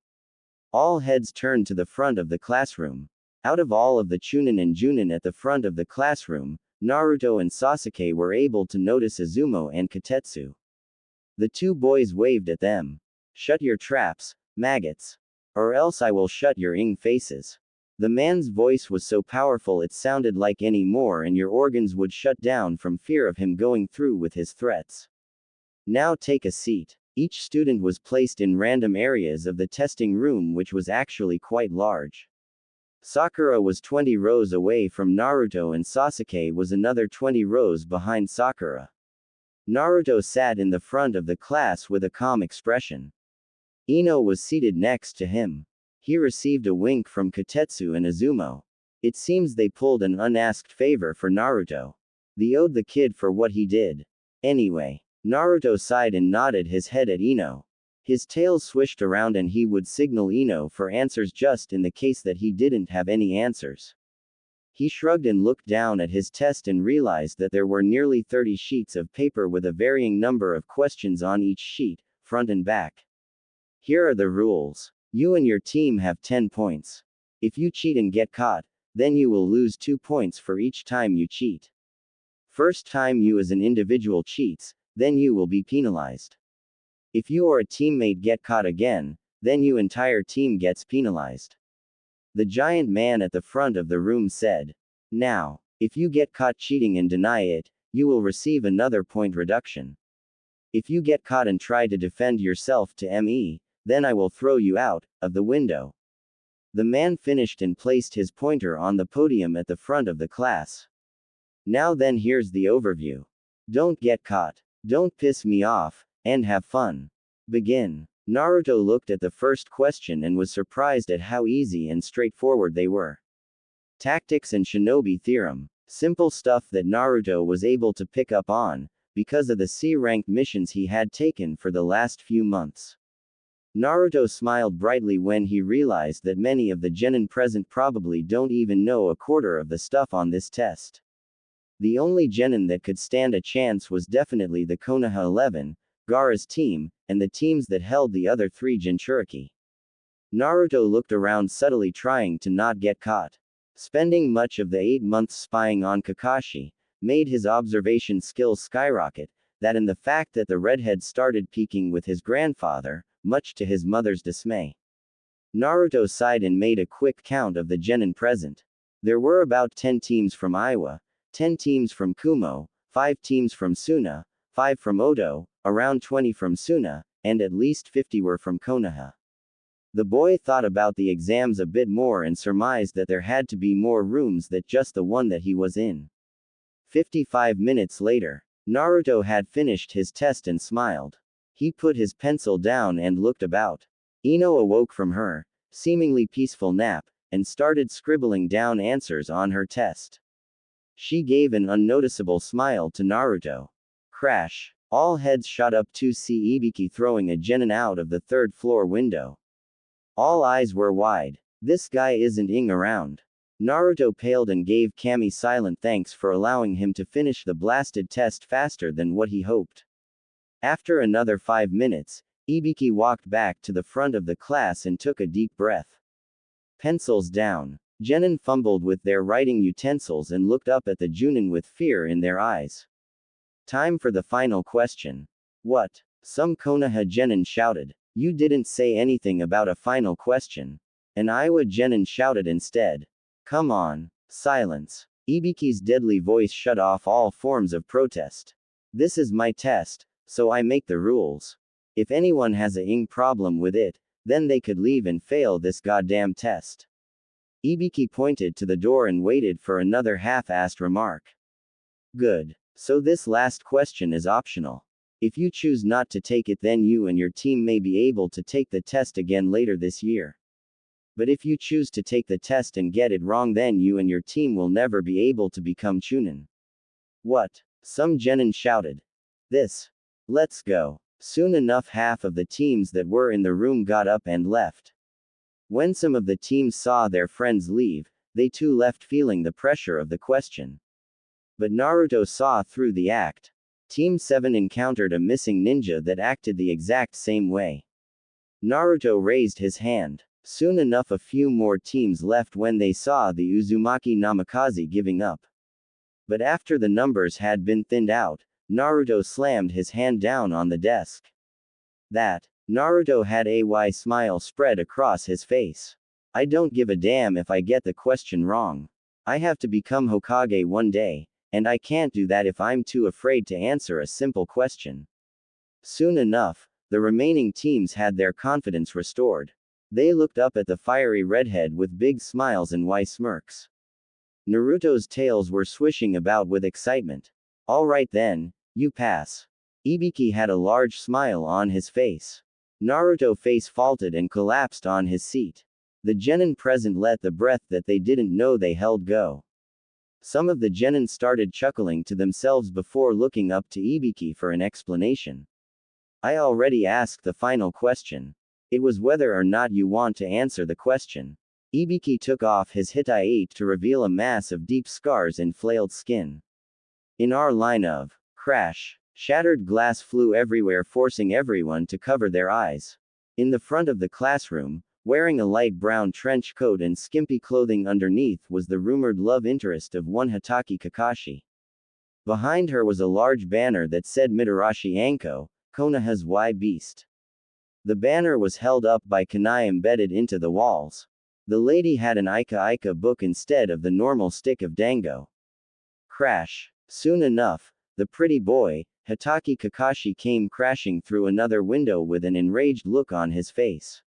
All heads turned to the front of the classroom. Out of all of the Chunin and Junin at the front of the classroom, Naruto and Sasuke were able to notice Izumo and Katetsu. The 2 boys waved at them. Shut your traps, maggots. Or else I will shut your faces. The man's voice was so powerful it sounded like any more and your organs would shut down from fear of him going through with his threats. Now take a seat. Each student was placed in random areas of the testing room, which was actually quite large. Sakura was 20 rows away from Naruto and Sasuke was another 20 rows behind Sakura. Naruto sat in the front of the class with a calm expression. Ino was seated next to him. He received a wink from Katetsu and Izumo. It seems they pulled an unasked favor for Naruto. They owed the kid for what he did. Anyway, Naruto sighed and nodded his head at Ino. His tail swished around and he would signal Ino for answers just in the case that he didn't have any answers. He shrugged and looked down at his test and realized that there were nearly 30 sheets of paper with a varying number of questions on each sheet, front and back. Here are the rules. You and your team have 10 points. If you cheat and get caught, then you will lose 2 points for each time you cheat. First time you as an individual cheats, then you will be penalized. If you or a teammate get caught again, then your entire team gets penalized. The giant man at the front of the room said. Now, if you get caught cheating and deny it, you will receive another point reduction. If you get caught and try to defend yourself to me, then I will throw you out of the window. The man finished and placed his pointer on the podium at the front of the class. Now then, here's the overview. Don't get caught, don't piss me off, and have fun. Begin. Naruto looked at the first question and was surprised at how easy and straightforward they were. Tactics and shinobi theorem. Simple stuff that Naruto was able to pick up on, because of the C-ranked missions he had taken for the last few months. Naruto smiled brightly when he realized that many of the genin present probably don't even know a quarter of the stuff on this test. The only genin that could stand a chance was definitely the Konoha 11, Gaara's team, and the teams that held the other 3 Jinchuriki. Naruto looked around subtly trying to not get caught. Spending much of the 8 months spying on Kakashi, made his observation skills skyrocket, that and the fact that the redhead started peeking with his grandfather, much to his mother's dismay. Naruto sighed and made a quick count of the genin present. There were about 10 teams from Iowa, 10 teams from Kumo, 5 teams from Suna, 5 from Odo, around 20 from Suna, and at least 50 were from Konoha. The boy thought about the exams a bit more and surmised that there had to be more rooms than just the one that he was in. 55 minutes later, Naruto had finished his test and smiled. He put his pencil down and looked about. Ino awoke from her seemingly peaceful nap, and started scribbling down answers on her test. She gave an unnoticeable smile to Naruto. Crash. All heads shot up to see Ibiki throwing a genin out of the 3rd floor window. All eyes were wide. This guy isn't around. Naruto paled and gave Kami silent thanks for allowing him to finish the blasted test faster than what he hoped. After another 5 minutes, Ibiki walked back to the front of the class and took a deep breath. Pencils down. Genin fumbled with their writing utensils and looked up at the Junin with fear in their eyes. Time for the final question. What? Some Konoha genin shouted. You didn't say anything about a final question. An Iowa genin shouted instead. Come on. Silence. Ibiki's deadly voice shut off all forms of protest. This is my test, so I make the rules. If anyone has a problem with it, then they could leave and fail this goddamn test. Ibiki pointed to the door and waited for another half-assed remark. Good. So this last question is optional. If you choose not to take it, then you and your team may be able to take the test again later this year. But if you choose to take the test and get it wrong, then you and your team will never be able to become Chunin. What? Some genin shouted. This. Let's go. Soon enough, half of the teams that were in the room got up and left. When some of the teams saw their friends leave, they too left, feeling the pressure of the question. But Naruto saw through the act. Team 7 encountered a missing ninja that acted the exact same way. Naruto raised his hand. Soon enough, a few more teams left when they saw the Uzumaki Namikaze giving up. But after the numbers had been thinned out, Naruto slammed his hand down on the desk. That. Naruto had a wry smile spread across his face. I don't give a damn if I get the question wrong. I have to become Hokage one day, and I can't do that if I'm too afraid to answer a simple question. Soon enough, the remaining teams had their confidence restored. They looked up at the fiery redhead with big smiles and wry smirks. Naruto's tails were swishing about with excitement. All right then, you pass. Ibiki had a large smile on his face. Naruto face faulted and collapsed on his seat. The genin present let the breath that they didn't know they held go. Some of the genin started chuckling to themselves before looking up to Ibiki for an explanation. I already asked the final question. It was whether or not you want to answer the question. Ibiki took off his hitai to reveal a mass of deep scars and flailed skin. In our line of crash, shattered glass flew everywhere, forcing everyone to cover their eyes. In the front of the classroom, wearing a light brown trench coat and skimpy clothing underneath, was the rumored love interest of one Hatake Kakashi. Behind her was a large banner that said Mitarashi Anko, Konoha's Y Beast. The banner was held up by kunai embedded into the walls. The lady had an Ika book instead of the normal stick of dango. Crash. Soon enough, the pretty boy, Hatake Kakashi, came crashing through another window with an enraged look on his face.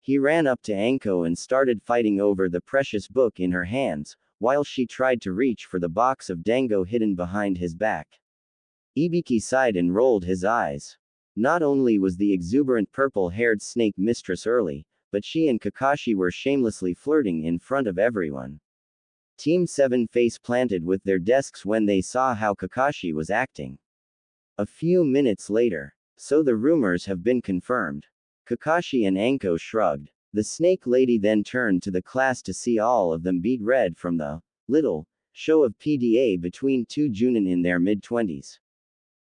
He ran up to Anko and started fighting over the precious book in her hands, while she tried to reach for the box of dango hidden behind his back. Ibiki sighed and rolled his eyes. Not only was the exuberant purple-haired snake mistress early, but she and Kakashi were shamelessly flirting in front of everyone. Team 7 face planted with their desks when they saw how Kakashi was acting. A few minutes later. So the rumors have been confirmed. Kakashi and Anko shrugged. The snake lady then turned to the class to see all of them beat red from the little show of PDA between two Junin in their mid-20s.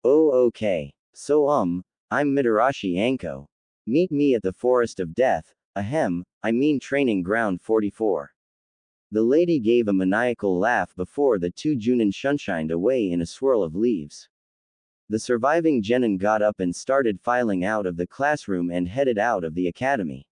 Oh okay. So I'm Mitarashi Anko. Meet me at the Forest of Death, I mean Training Ground 44. The lady gave a maniacal laugh before the two Junin shunshined away in a swirl of leaves. The surviving genin got up and started filing out of the classroom and headed out of the academy.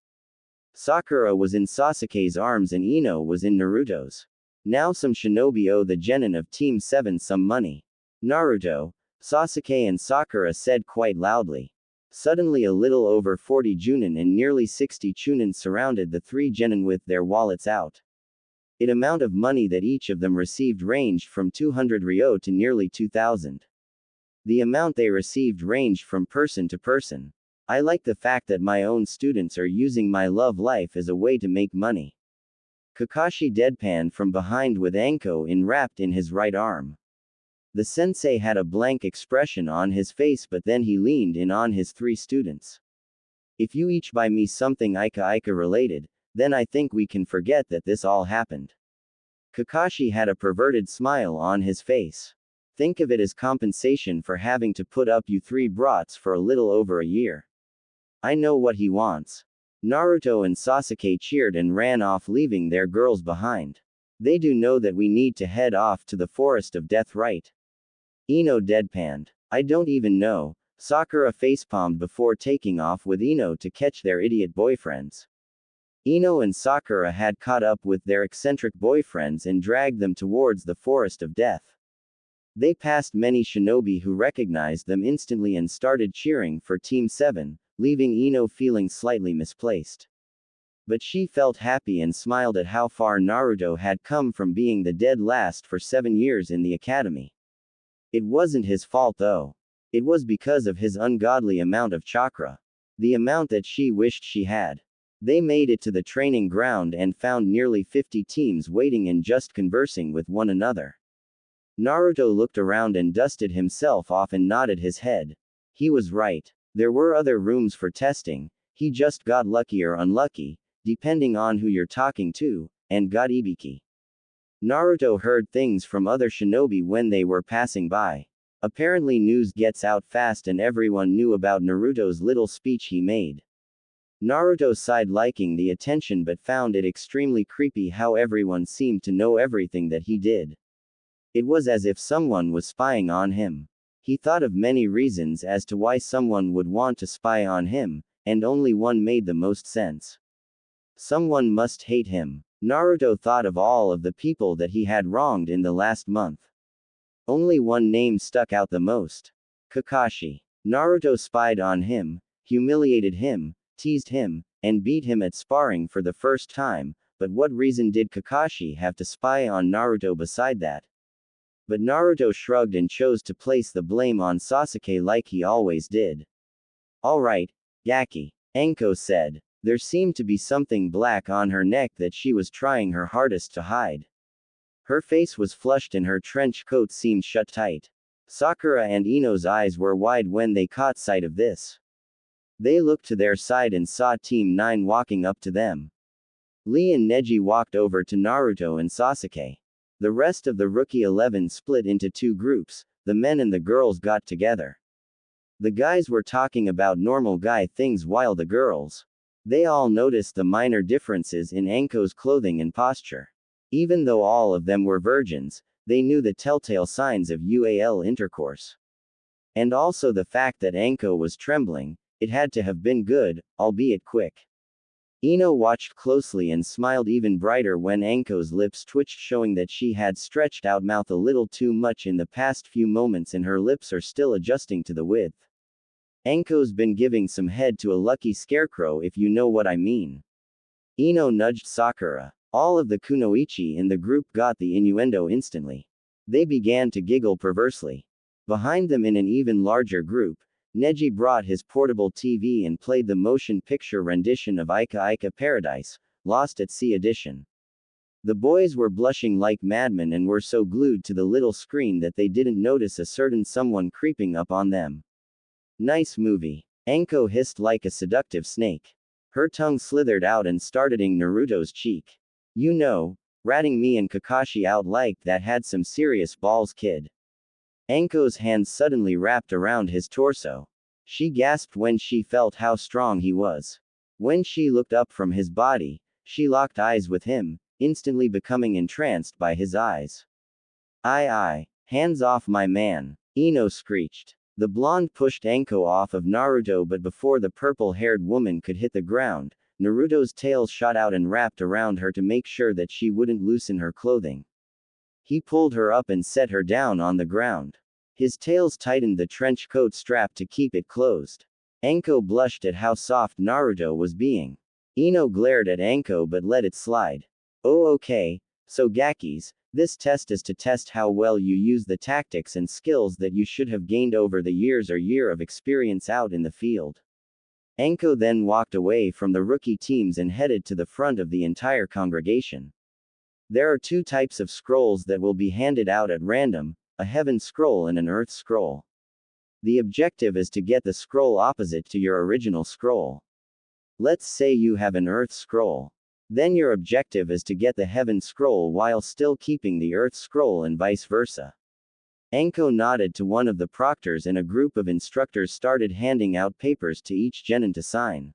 Sakura was in Sasuke's arms and Ino was in Naruto's. Now some shinobi owe the genin of Team 7 some money. Naruto, Sasuke and Sakura said quite loudly. Suddenly a little over 40 Junin and nearly 60 Chunin surrounded the three genin with their wallets out. The amount of money that each of them received ranged from 200 ryo to nearly 2,000. The amount they received ranged from person to person. I like the fact that my own students are using my love life as a way to make money. Kakashi deadpanned from behind with Anko enwrapped in his right arm. The sensei had a blank expression on his face, but then he leaned in on his three students. If you each buy me something Ika related, then I think we can forget that this all happened. Kakashi had a perverted smile on his face. Think of it as compensation for having to put up you three brats for a little over a year. I know what he wants. Naruto and Sasuke cheered and ran off, leaving their girls behind. They do know that we need to head off to the Forest of Death, right? Ino deadpanned. I don't even know. Sakura facepalmed before taking off with Ino to catch their idiot boyfriends. Ino and Sakura had caught up with their eccentric boyfriends and dragged them towards the Forest of Death. They passed many shinobi who recognized them instantly and started cheering for Team 7, leaving Ino feeling slightly misplaced. But she felt happy and smiled at how far Naruto had come from being the dead last for 7 years in the academy. It wasn't his fault though. It was because of his ungodly amount of chakra. The amount that she wished she had. They made it to the training ground and found nearly 50 teams waiting and just conversing with one another. Naruto looked around and dusted himself off and nodded his head. He was right. There were other rooms for testing, he just got lucky or unlucky, depending on who you're talking to, and got Ibiki. Naruto heard things from other shinobi when they were passing by. Apparently news gets out fast and everyone knew about Naruto's little speech he made. Naruto sighed, liking the attention, but found it extremely creepy how everyone seemed to know everything that he did. It was as if someone was spying on him. He thought of many reasons as to why someone would want to spy on him, and only one made the most sense. Someone must hate him. Naruto thought of all of the people that he had wronged in the last month. Only one name stuck out the most. Kakashi. Naruto spied on him, humiliated him, teased him, and beat him at sparring for the first time, but what reason did Kakashi have to spy on Naruto beside that? But Naruto shrugged and chose to place the blame on Sasuke like he always did. Alright, Gaki. Anko said. There seemed to be something black on her neck that she was trying her hardest to hide. Her face was flushed and her trench coat seemed shut tight. Sakura and Ino's eyes were wide when they caught sight of this. They looked to their side and saw Team 9 walking up to them. Lee and Neji walked over to Naruto and Sasuke. The rest of the Rookie 11 split into two groups, the men and the girls got together. The guys were talking about normal guy things while the girls, they all noticed the minor differences in Anko's clothing and posture. Even though all of them were virgins, they knew the telltale signs of UAL intercourse. And also the fact that Anko was trembling, it had to have been good, albeit quick. Ino watched closely and smiled even brighter when Anko's lips twitched, showing that she had stretched out mouth a little too much in the past few moments and her lips are still adjusting to the width. Anko's been giving some head to a lucky scarecrow if you know what I mean. Ino nudged Sakura. All of the kunoichi in the group got the innuendo instantly. They began to giggle perversely. Behind them in an even larger group, Neji brought his portable TV and played the motion picture rendition of Ika Ika Paradise, Lost at Sea edition. The boys were blushing like madmen and were so glued to the little screen that they didn't notice a certain someone creeping up on them. Nice movie. Anko hissed like a seductive snake. Her tongue slithered out and started ing Naruto's cheek. You know, ratting me and Kakashi out like that had some serious balls, kid. Anko's hands suddenly wrapped around his torso. She gasped when she felt how strong he was. When she looked up from his body, she locked eyes with him, instantly becoming entranced by his eyes. Aye, hands off my man, Ino screeched. The blonde pushed Anko off of Naruto, but before the purple-haired woman could hit the ground, Naruto's tail shot out and wrapped around her to make sure that she wouldn't loosen her clothing. He pulled her up and set her down on the ground. His tails tightened the trench coat strap to keep it closed. Anko blushed at how soft Naruto was being. Ino glared at Anko but let it slide. Oh okay, so Gakis, this test is to test how well you use the tactics and skills that you should have gained over the years or year of experience out in the field. Anko then walked away from the rookie teams and headed to the front of the entire congregation. There are two types of scrolls that will be handed out at random, a heaven scroll and an earth scroll. The objective is to get the scroll opposite to your original scroll. Let's say you have an earth scroll. Then your objective is to get the heaven scroll while still keeping the earth scroll and vice versa. Anko nodded to one of the proctors and a group of instructors started handing out papers to each genin to sign.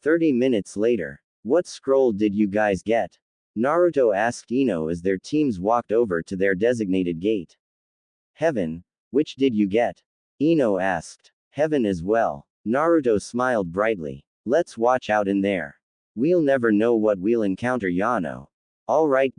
30 minutes later. What scroll did you guys get? Naruto asked Ino as their teams walked over to their designated gate. Heaven. Which did you get? Ino asked. Heaven as well. Naruto smiled brightly. Let's watch out in there. We'll never know what we'll encounter, Yano. Alright.